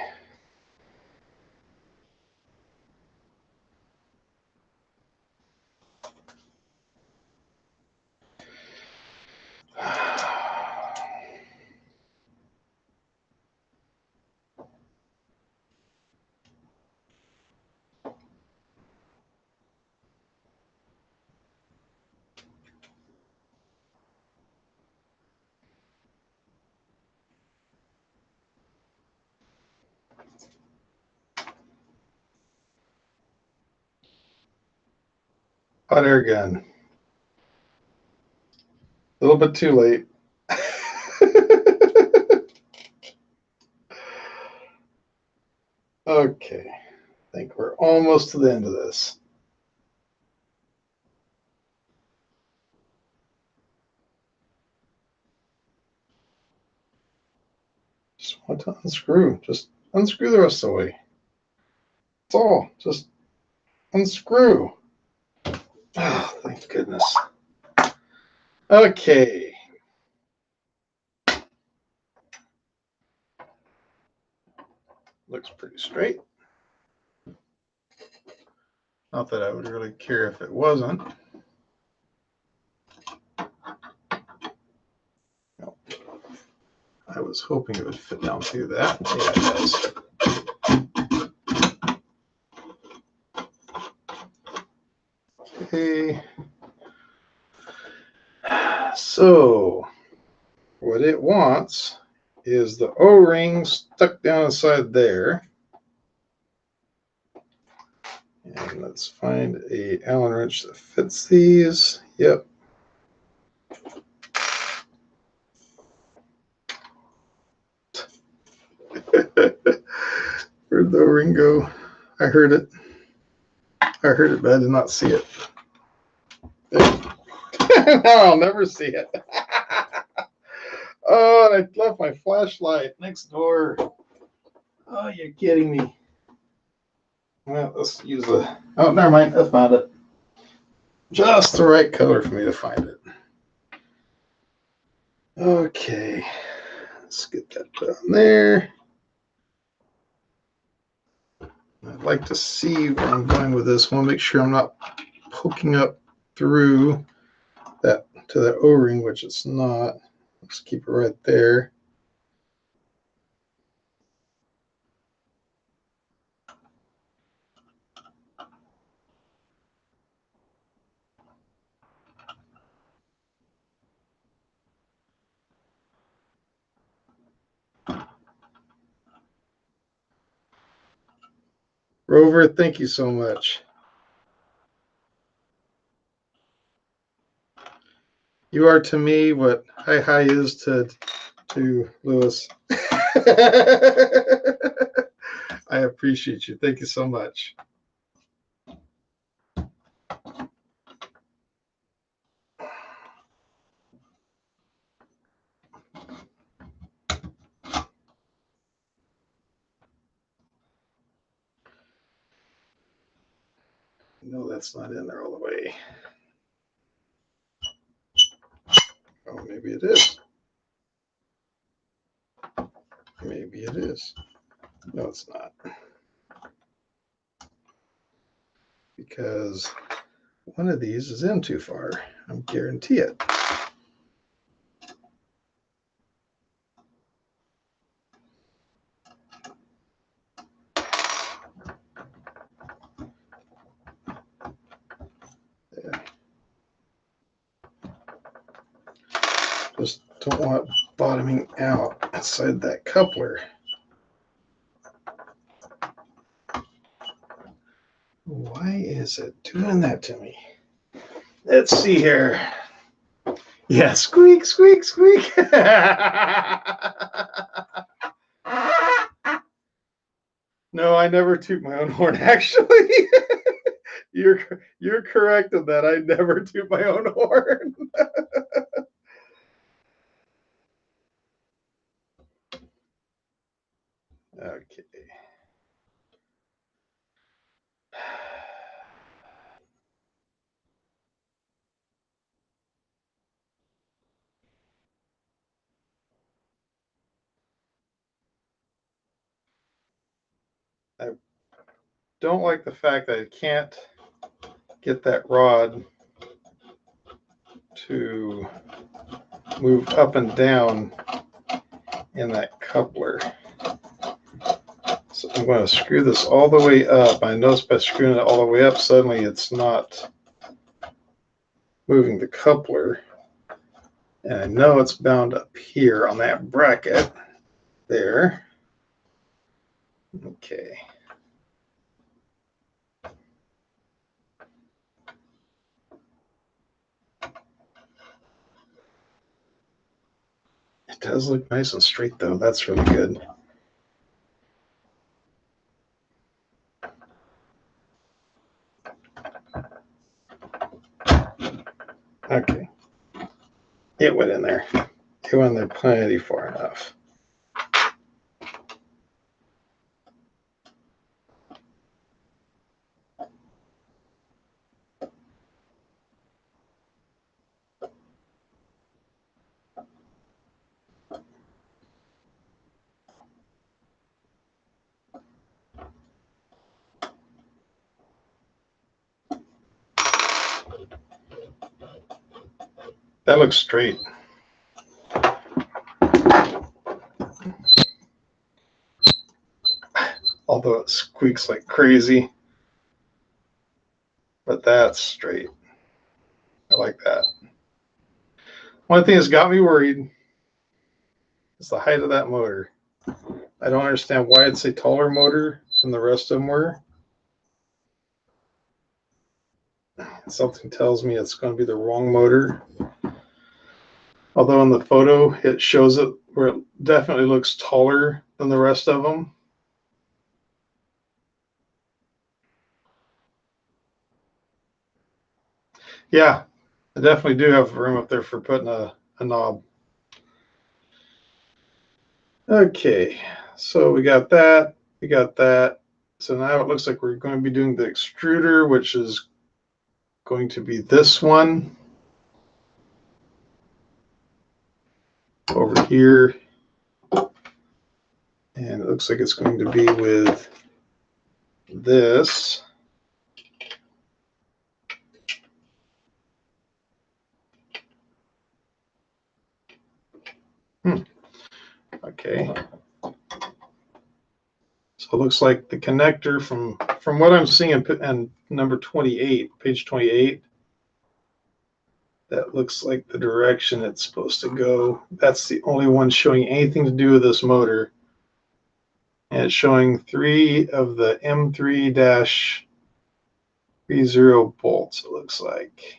Hot air gun. A little bit too late. Okay. I think we're almost to the end of this. what to unscrew? Just unscrew the rest of the way. That's all. Just unscrew. Oh, thank goodness. Okay. Looks pretty straight. Not that I would really care if it wasn't. No. I was hoping it would fit down through that. Yeah, it does. Okay. So what it wants is the O-ring stuck down inside there. And let's find a Allen wrench that fits these. Yep. Where'd the O-ring go? I heard it. I heard it, but I did not see it. Now I'll never see it. Oh, I left my flashlight next door. Oh, you're kidding me. Well, let's use the... Oh, never mind. I found it. Just the right color for me to find it. Okay. Let's get that put on there. I'd like to see where I'm going with this. I want to make sure I'm not poking up through that to that O-ring, which it's not. Let's keep it right there. Rover, thank you so much. You are to me what hi is to Lewis. I appreciate you. Thank you so much. No, that's not in there all the way. Oh, maybe it is. Maybe it is. No, it's not. Because one of these is in too far. I guarantee it. Yeah. Just don't want it bottoming out inside that coupler. Why is it doing that to me? Let's see here. Yeah, squeak, squeak, squeak. No, I never toot my own horn, actually. You're correct in that. I never toot my own horn. Okay. I don't like the fact that I can't get that rod to move up and down in that coupler. So I'm going to screw this all the way up. I notice by screwing it all the way up, suddenly it's not moving the coupler. And I know it's bound up here on that bracket there. Okay. It does look nice and straight though. That's really good. Okay. It went in there. It went in there plenty far enough. That looks straight. Although it squeaks like crazy. But that's straight. I like that. One thing that's got me worried is the height of that motor. I don't understand why it's a taller motor than the rest of them were. Something tells me it's going to be the wrong motor. Although in the photo, it shows it where it definitely looks taller than the rest of them. Yeah, I definitely do have room up there for putting a knob. Okay, so we got that. We got that. So now it looks like we're going to be doing the extruder, which is going to be this one over here. And it looks like it's going to be with this. Okay. So it looks like the connector from what I'm seeing in number 28, page 28, that looks like the direction it's supposed to go. That's the only one showing anything to do with this motor. And it's showing 3 of the M3-30 bolts, it looks like.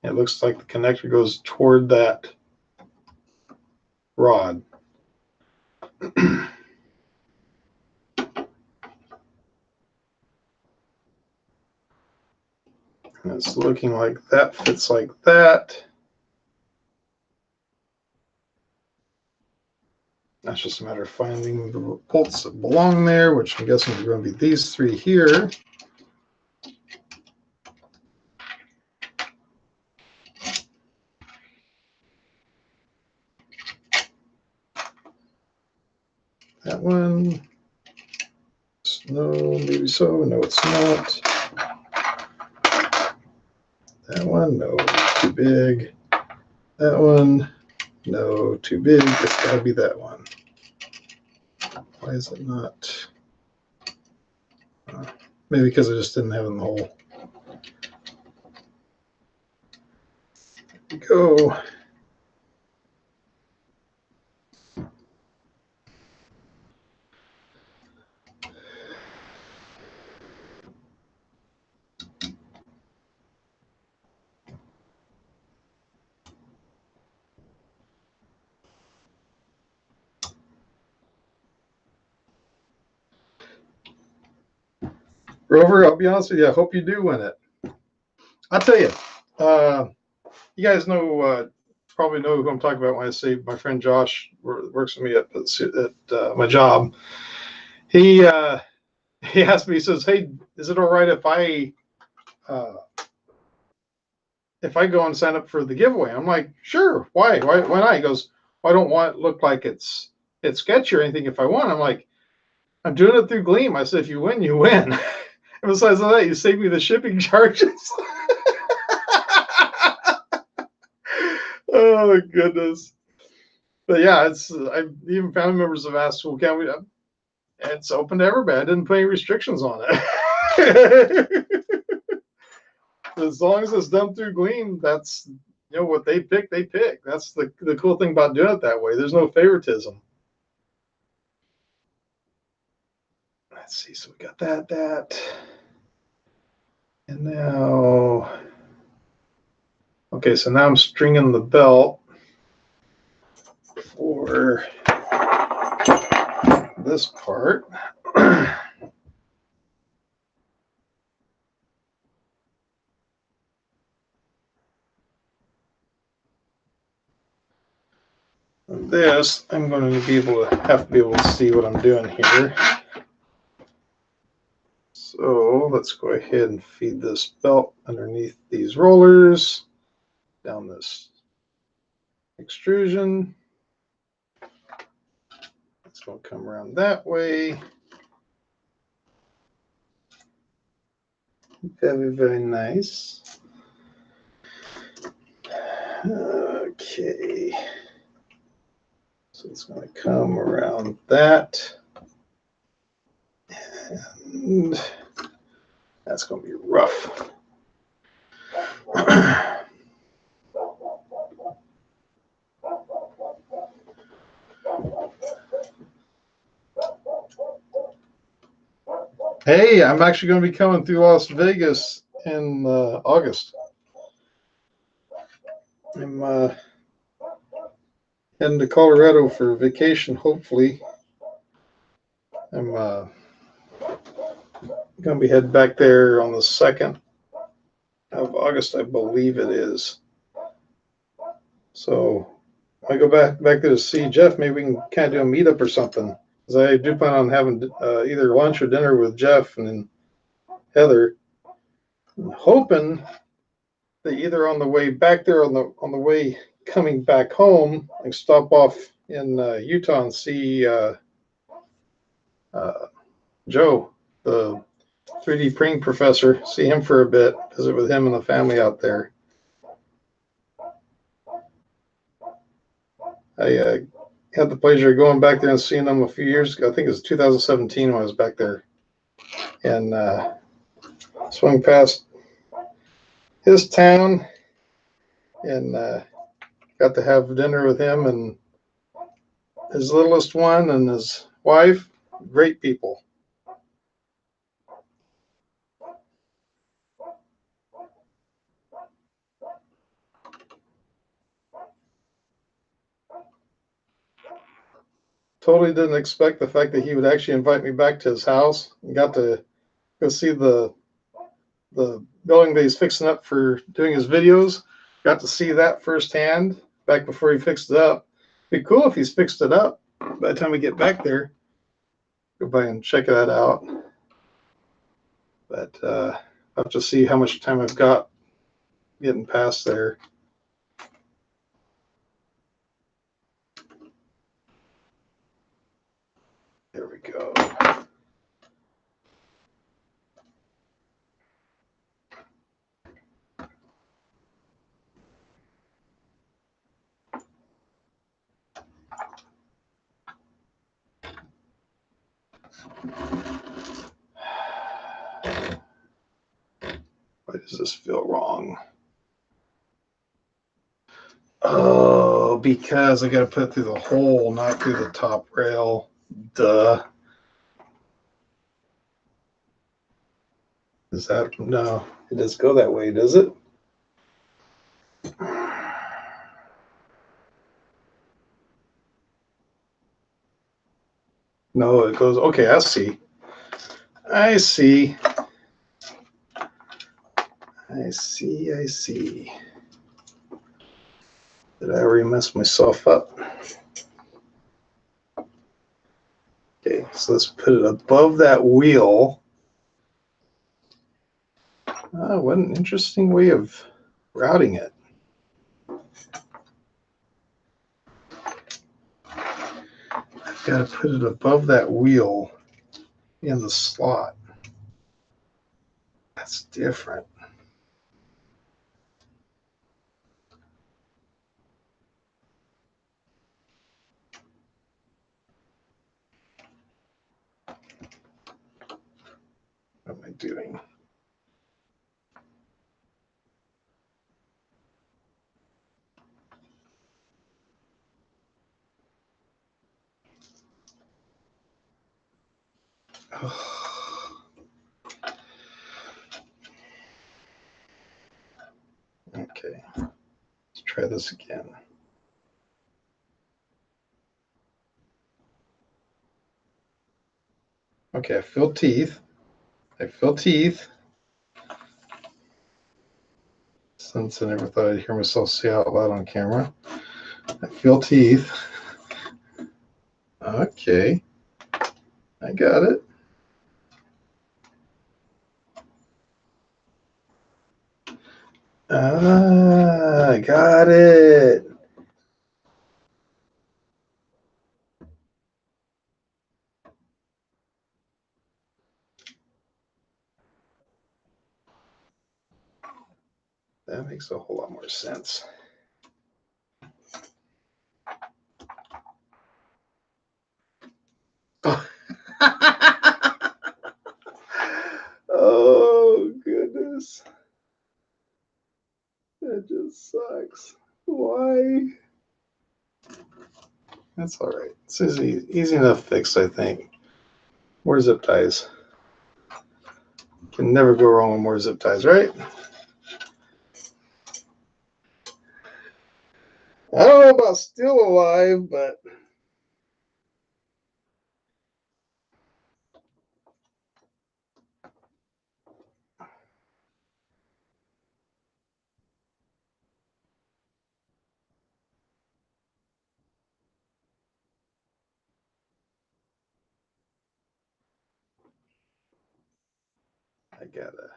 It looks like the connector goes toward that rod. And it's looking like that fits like that. That's just a matter of finding the bolts that belong there, which I'm guessing are going to be these 3 here. That one. No, maybe so. No, it's not. That one, no, too big. That one, no, too big. It's got to be that one. Why is it not? Maybe because I just didn't have it in the hole. There we go. Rover, I'll be honest with you, I hope you do win it. I'll tell you, you guys know, probably know who I'm talking about when I say my friend Josh works with me at my job. He asked me, he says, "Hey, is it all right if I go and sign up for the giveaway?" I'm like, "Sure, why not?" He goes, "I don't want it to look like it's sketchy or anything if I won." I'm like, "I'm doing it through Gleam." I said, "If you win, you win." And besides all that, you save me the shipping charges. Oh my goodness. But yeah, even family members have asked, "Well, can we?" It's open to everybody. I didn't put any restrictions on it. As long as it's done through Gleam, that's what they pick. They pick. That's the cool thing about doing it that way. There's no favoritism. Let's see. So we got that, and now, okay. So now I'm stringing the belt for this part. This, I'm going to have to be able to see what I'm doing here. So let's go ahead and feed this belt underneath these rollers down this extrusion. It's going to come around that way. Very, very nice. Okay. So it's going to come around that. And that's going to be rough. Hey, I'm actually going to be coming through Las Vegas in August. I'm heading to Colorado for vacation, hopefully. I'm going to be heading back there on the 2nd of August, I believe it is. So I go back there to see Jeff. Maybe we can kind of do a meetup or something. Because I do plan on having either lunch or dinner with Jeff and then Heather. I'm hoping that either on the way back there, on the way coming back home, I can stop off in Utah and see Joe, the 3D printing professor. See him for a bit. Visit with him and the family out there. I had the pleasure of going back there and seeing them a few years ago. I think it was 2017 when I was back there, and swung past his town and got to have dinner with him and his littlest one and his wife. Great people. Totally didn't expect the fact that he would actually invite me back to his house and got to go see the building that he's fixing up for doing his videos. Got to see that firsthand back before he fixed it up. Be cool if he's fixed it up by the time we get back there. Go by and check that out. But I'll have to see how much time I've got getting past there. There we go. Why does this feel wrong? Oh, because I got to put it through the hole, not through the top rail. Duh. Is that, no, it doesn't go that way, does it? No, it goes, okay, I see. I see. I see, I see. Did I already mess myself up? Okay, so let's put it above that wheel. Oh, what an interesting way of routing it. I've got to put it above that wheel in the slot. That's different. What am I doing? Okay, let's try this again. Okay, I feel teeth. I feel teeth. Since I never thought I'd hear myself say out loud on camera. I feel teeth. Okay, I got it. Ah, I got it. That makes a whole lot more sense. This sucks. Why? That's all right. This is easy enough fix, I think. More zip ties. Can never go wrong with more zip ties, right? I don't know about still alive, but I gotta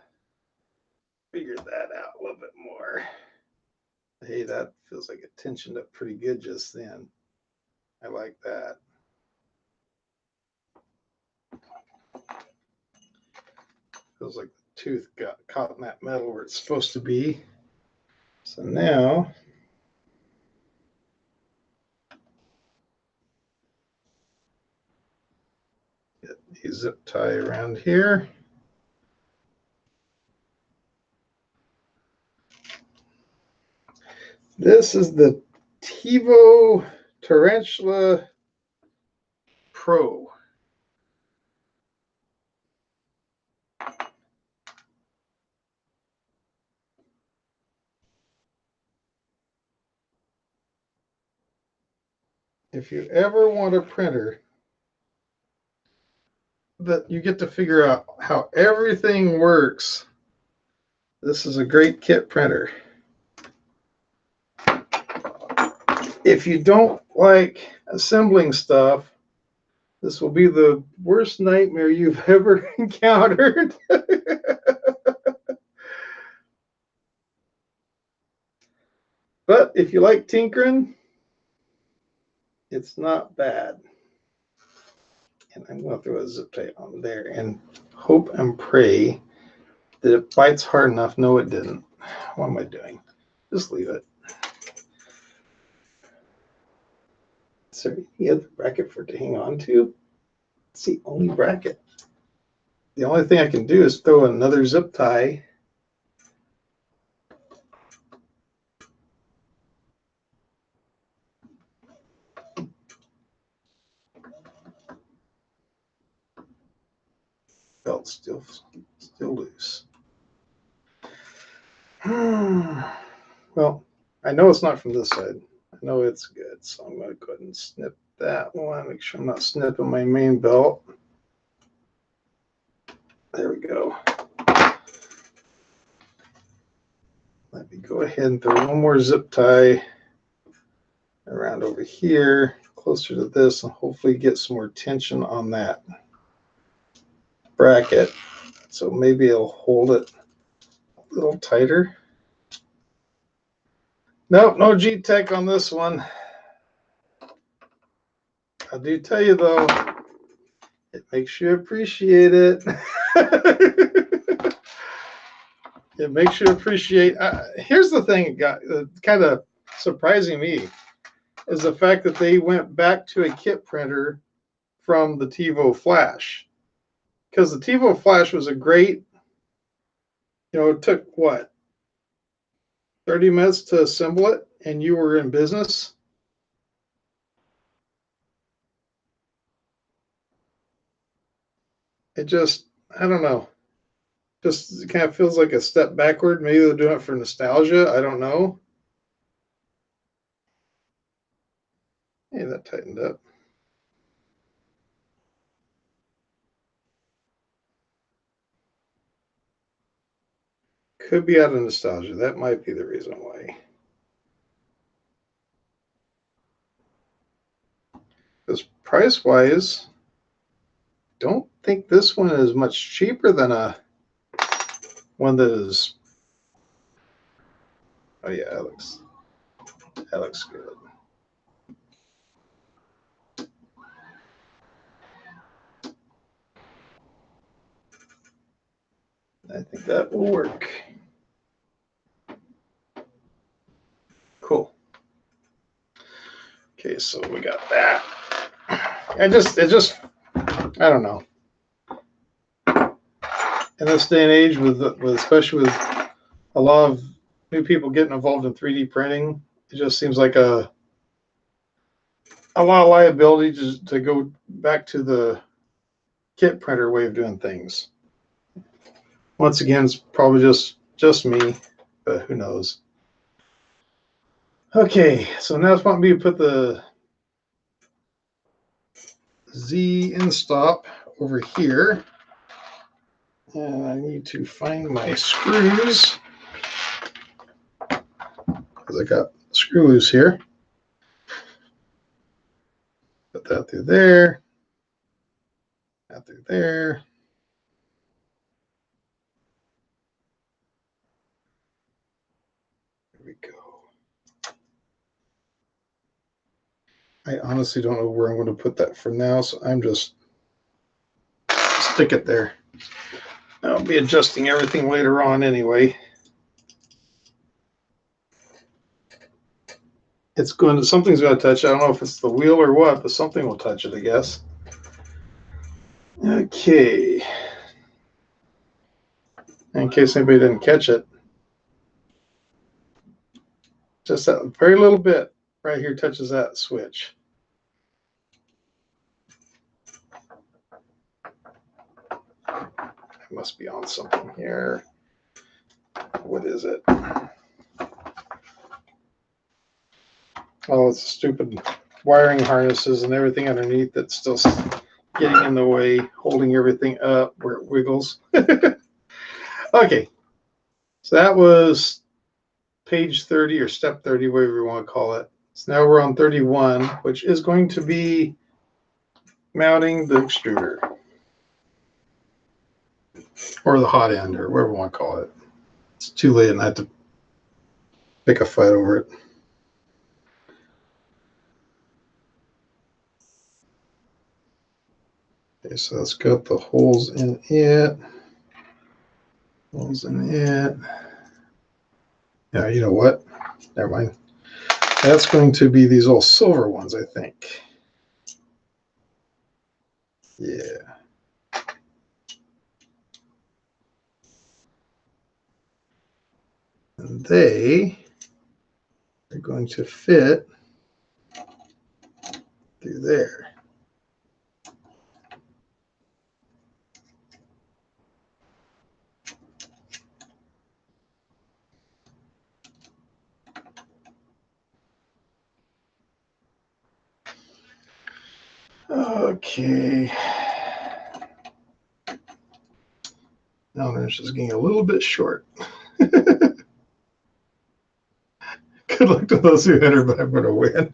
figure that out a little bit more. Hey, that feels like it tensioned up pretty good just then. I like that. Feels like the tooth got caught in that metal where it's supposed to be. So now, get the zip tie around here. This is the Tevo Tarantula Pro. If you ever want a printer that you get to figure out how everything works, this is a great kit printer. If you don't like assembling stuff, this will be the worst nightmare you've ever encountered. But if you like tinkering, it's not bad. And I'm going to throw a zip tie on there and hope and pray that it bites hard enough. No, it didn't. What am I doing? Just leave it. Is there any other bracket for it to hang on to? It's the only bracket. The only thing I can do is throw another zip tie. Belt still loose. Well, I know it's not from this side. I know it's good, so I'm going to go ahead and snip that one. Make sure I'm not snipping my main belt. There we go. Let me go ahead and throw one more zip tie around over here, closer to this, and hopefully get some more tension on that bracket. So maybe it'll hold it a little tighter. Nope, no G-Tech on this one. I do tell you though, it makes you appreciate it. It makes you appreciate. Here's the thing, kind of surprising me, is the fact that they went back to a kit printer from the Tevo Flash, because the Tevo Flash was a great. It took what, 30 minutes to assemble it, and you were in business. It just, I don't know. Just kind of feels like a step backward. Maybe they're doing it for nostalgia. I don't know. Hey, that tightened up. Could be out of nostalgia. That might be the reason why. Because price-wise, don't think this one is much cheaper than a one that is. Oh yeah, that looks good. I think that will work. Cool. Okay, so we got that. I don't know. In this day and age, with especially with a lot of new people getting involved in 3D printing. It just seems like a lot of liability to go back to the kit printer way of doing things. Once again, it's probably just me, but who knows. Okay, so now it's wanting me to put the Z in stop over here. And I need to find my screws, because I got screw loose here. Put that through there, that through there. There we go. I honestly don't know where I'm going to put that for now, so I'm just stick it there. I'll be adjusting everything later on anyway. Something's going to touch. I don't know if it's the wheel or what, but something will touch it, I guess. Okay. In case anybody didn't catch it, just that very little bit right here touches that switch. I must be on something here. What is it? Oh, it's stupid wiring harnesses and everything underneath that's still getting in the way, holding everything up where it wiggles. Okay, so that was page 30 or step 30, whatever you want to call it. So now we're on 31, which is going to be mounting the extruder or the hot end or whatever you want to call it. It's too late and I have to pick a fight over it. Okay, so that's got the holes in it. Holes in it. Yeah, you know what? Never mind. That's going to be these old silver ones, I think. Yeah. And they are going to fit through there. Okay. Now this is getting a little bit short. Good luck to those who enter, but I'm going to win.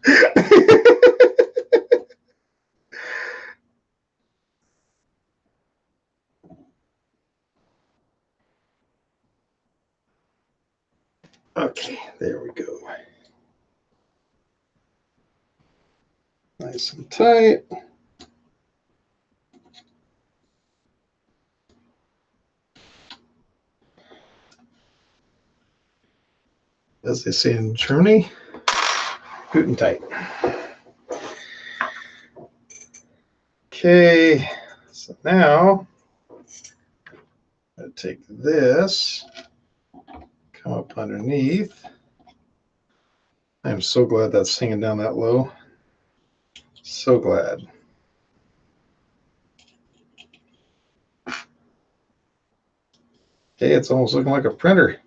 Okay, there we go. Nice and tight. As they say in Germany, guten tight. Okay, so now I'm going to take this, come up underneath. I'm so glad that's hanging down that low. So glad. Okay, it's almost looking like a printer.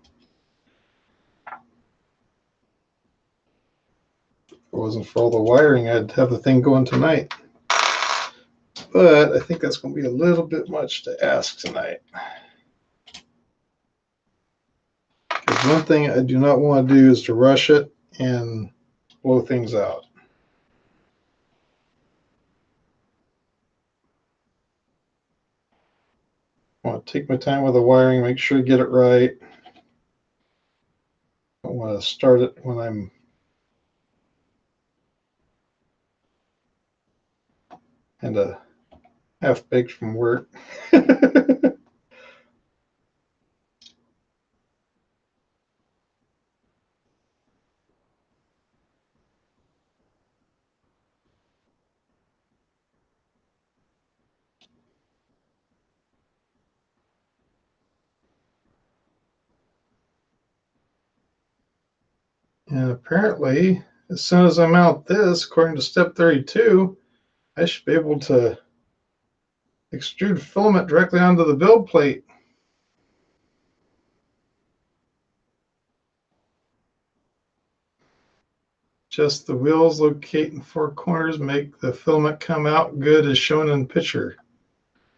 If it wasn't for all the wiring, I'd have the thing going tonight. But I think that's going to be a little bit much to ask tonight. Because one thing I do not want to do is to rush it and blow things out. I want to take my time with the wiring, make sure to get it right. I don't want to start it when I'm kind of half-baked from work. And apparently, as soon as I mount this, according to step 32, I should be able to extrude filament directly onto the build plate. Just the wheels locate in 4 corners make the filament come out good as shown in picture.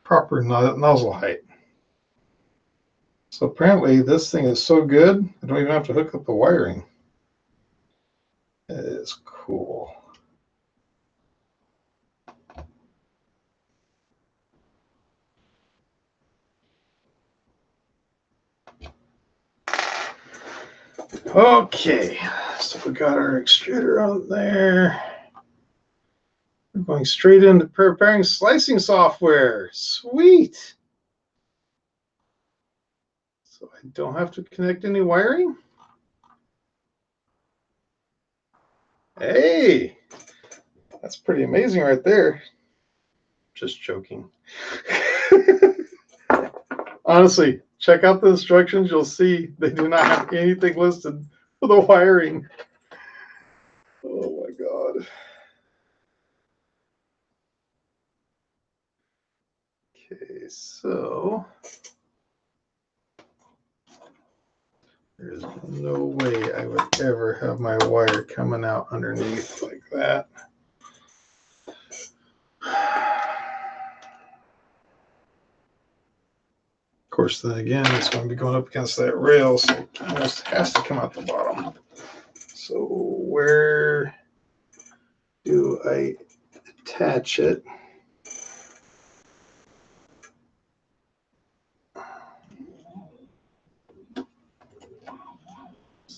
Proper nozzle height. So apparently this thing is so good, I don't even have to hook up the wiring. It is cool. Okay, so we got our extruder on there. We're going straight into preparing slicing software. Sweet. So I don't have to connect any wiring. Hey, that's pretty amazing right there. Just joking. Honestly, check out the instructions. You'll see they do not have anything listed for the wiring. Oh my God. Okay, so there's no way I would ever have my wire coming out underneath like that. Of course, then again, it's going to be going up against that rail, so it almost has to come out the bottom. So where do I attach it?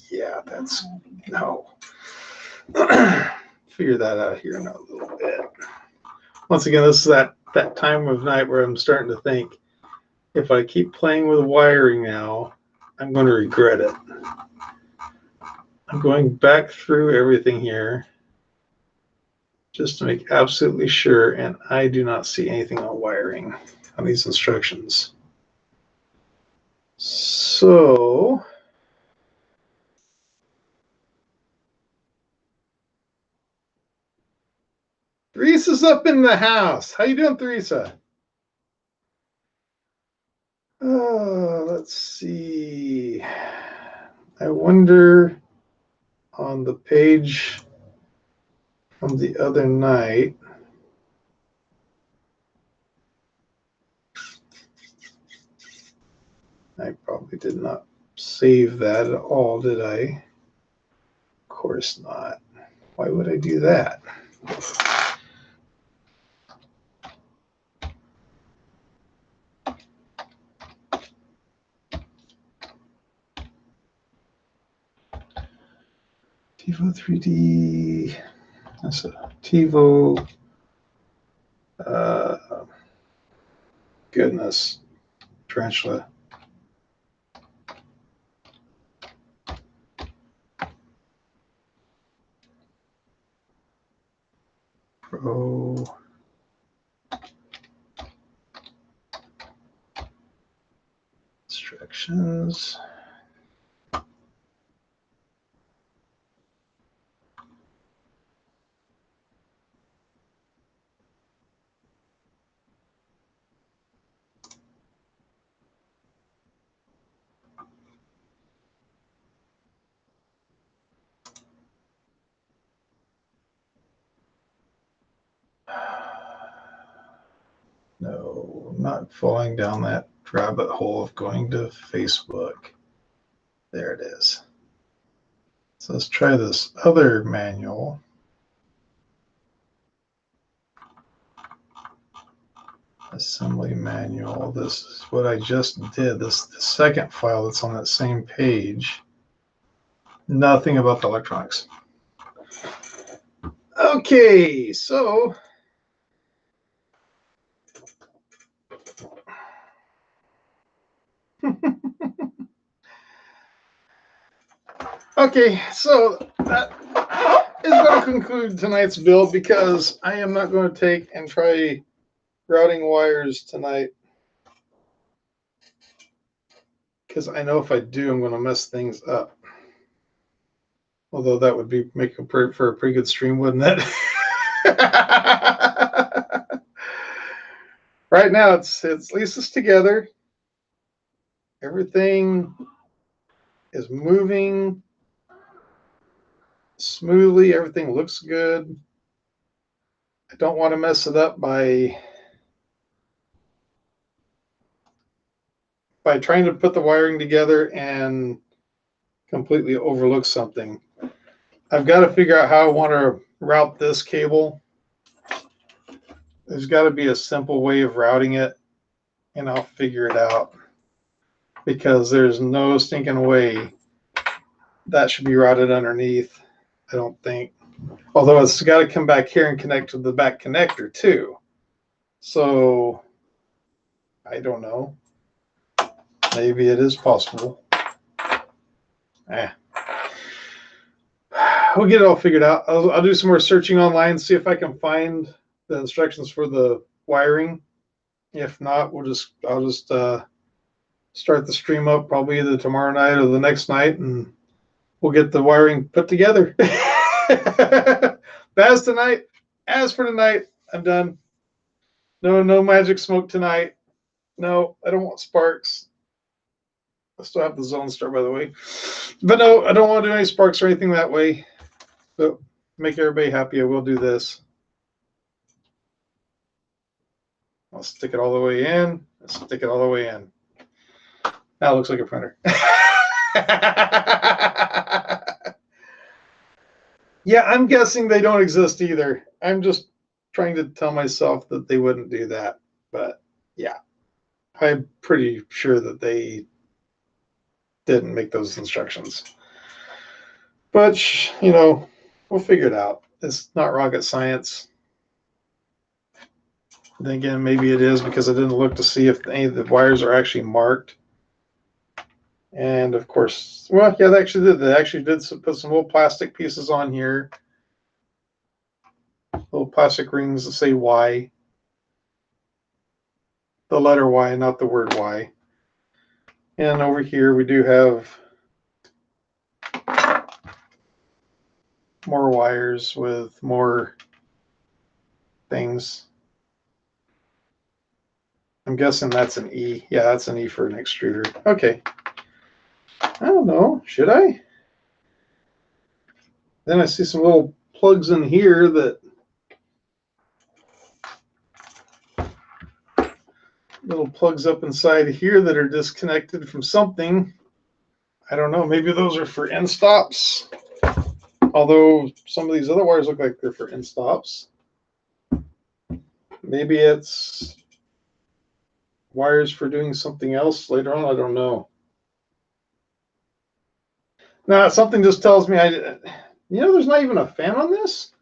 Yeah, that's no. Figure that out here in a little bit. Once again, this is that time of night where I'm starting to think, if I keep playing with wiring now, I'm going to regret it. I'm going back through everything here just to make absolutely sure, and I do not see anything on wiring on these instructions. So Theresa's up in the house. How you doing, Theresa? Let's see. I wonder on the page from the other night. I probably did not save that at all, did I? Of course not. Why would I do that? Tevo 3D. That's a Tevo. Goodness. Tarantula. Pro. Instructions. No, not falling down that rabbit hole of going to Facebook. There it is. So let's try this other manual. Assembly manual. This is what I just did. This is the second file that's on that same page. Nothing about the electronics. Okay, so okay, so that is going to conclude tonight's build because I am not going to take and try routing wires tonight because I know if I do, I'm going to mess things up. Although that would be make for a pretty good stream, wouldn't it? Right now, it's at least it's together. Everything is moving smoothly. Everything looks good. I don't want to mess it up by trying to put the wiring together and completely overlook something. I've got to figure out how I want to route this cable. There's got to be a simple way of routing it, and I'll figure it out, because there's no stinking way that should be routed underneath, I don't think. Although it's got to come back here and connect to the back connector too. So I don't know. Maybe it is possible. We'll get it all figured out. I'll do some more searching online, see if I can find the instructions for the wiring. If not, I'll just start the stream up probably either tomorrow night or the next night, and we'll get the wiring put together. As for tonight, I'm done. No magic smoke tonight. No, I don't want sparks. I still have the zone start, by the way. But no, I don't want to do any sparks or anything that way. But make everybody happy, I will do this. I'll stick it all the way in. Stick it all the way in. Now it looks like a printer. Yeah, I'm guessing they don't exist either. I'm just trying to tell myself that they wouldn't do that. But yeah, I'm pretty sure that they didn't make those instructions. But, you know, we'll figure it out. It's not rocket science. Then again, maybe it is, because I didn't look to see if any of the wires are actually marked. And of course, well, yeah, they actually did. They actually did put some little plastic pieces on here. Little plastic rings that say Y. The letter Y, not the word Y. And over here we do have more wires with more things. I'm guessing that's an E. Yeah, that's an E for an extruder. Okay. I don't know. Should I? Then I see some little plugs in here that little plugs up inside here that are disconnected from something. I don't know. Maybe those are for end stops. Although some of these other wires look like they're for end stops. Maybe it's wires for doing something else later on. I don't know. Now, something just tells me there's not even a fan on this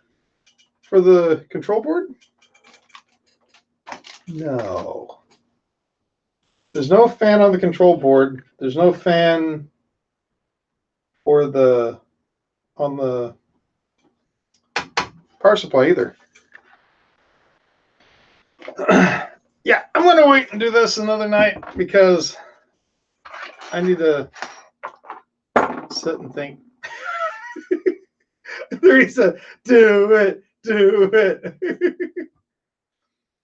for the control board. No. There's no fan on the control board. There's no fan for on the power supply either. Yeah, I'm going to wait and do this another night, because I need to sit and think. There said, do it.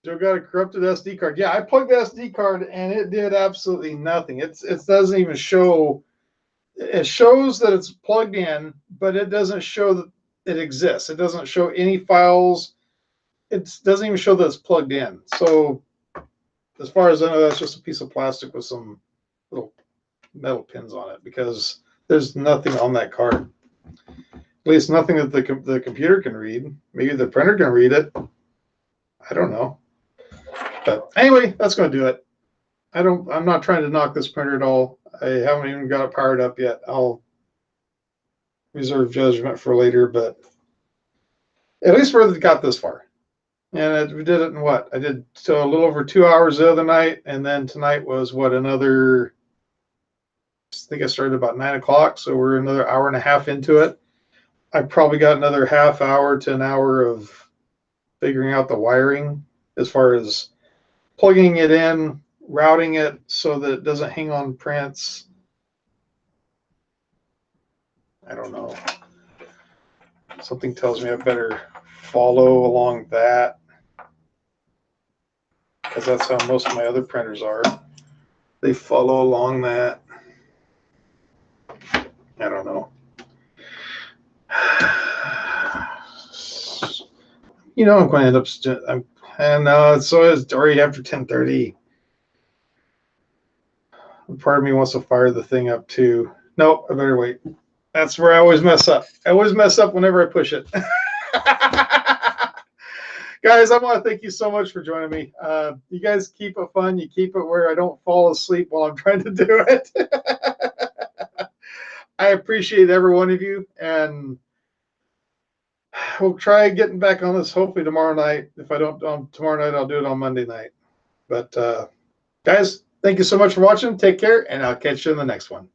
Joe got a corrupted SD card. Yeah, I plugged the SD card and it did absolutely nothing. It doesn't even show. It shows that it's plugged in, but it doesn't show that it exists. It doesn't show any files. It doesn't even show that it's plugged in. So as far as I know, that's just a piece of plastic with some little metal pins on it, because there's nothing on that card. At least nothing that the computer can read. Maybe the printer can read it. I don't know. But anyway, that's going to do it. I'm not trying to knock this printer at all. I haven't even got it powered up yet. I'll reserve judgment for later, but at least we got this far. And we did it in what? I did a little over 2 hours the other night, and then tonight was another, I think I started about 9 o'clock, so we're another hour and a half into it. I probably got another half hour to an hour of figuring out the wiring, as far as plugging it in, routing it so that it doesn't hang on prints. I don't know. Something tells me I better follow along that, because that's how most of my other printers are. They follow along that. I don't know. You know, I'm going to end up. And so it's already after 10:30. Part of me wants to fire the thing up too. Nope, I better wait. That's where I always mess up. I always mess up whenever I push it. Guys, I want to thank you so much for joining me. You guys keep it fun. You keep it where I don't fall asleep while I'm trying to do it. I appreciate every one of you, and we'll try getting back on this hopefully tomorrow night. If I don't tomorrow night, I'll do it on Monday night. But guys, thank you so much for watching. Take care, and I'll catch you in the next one.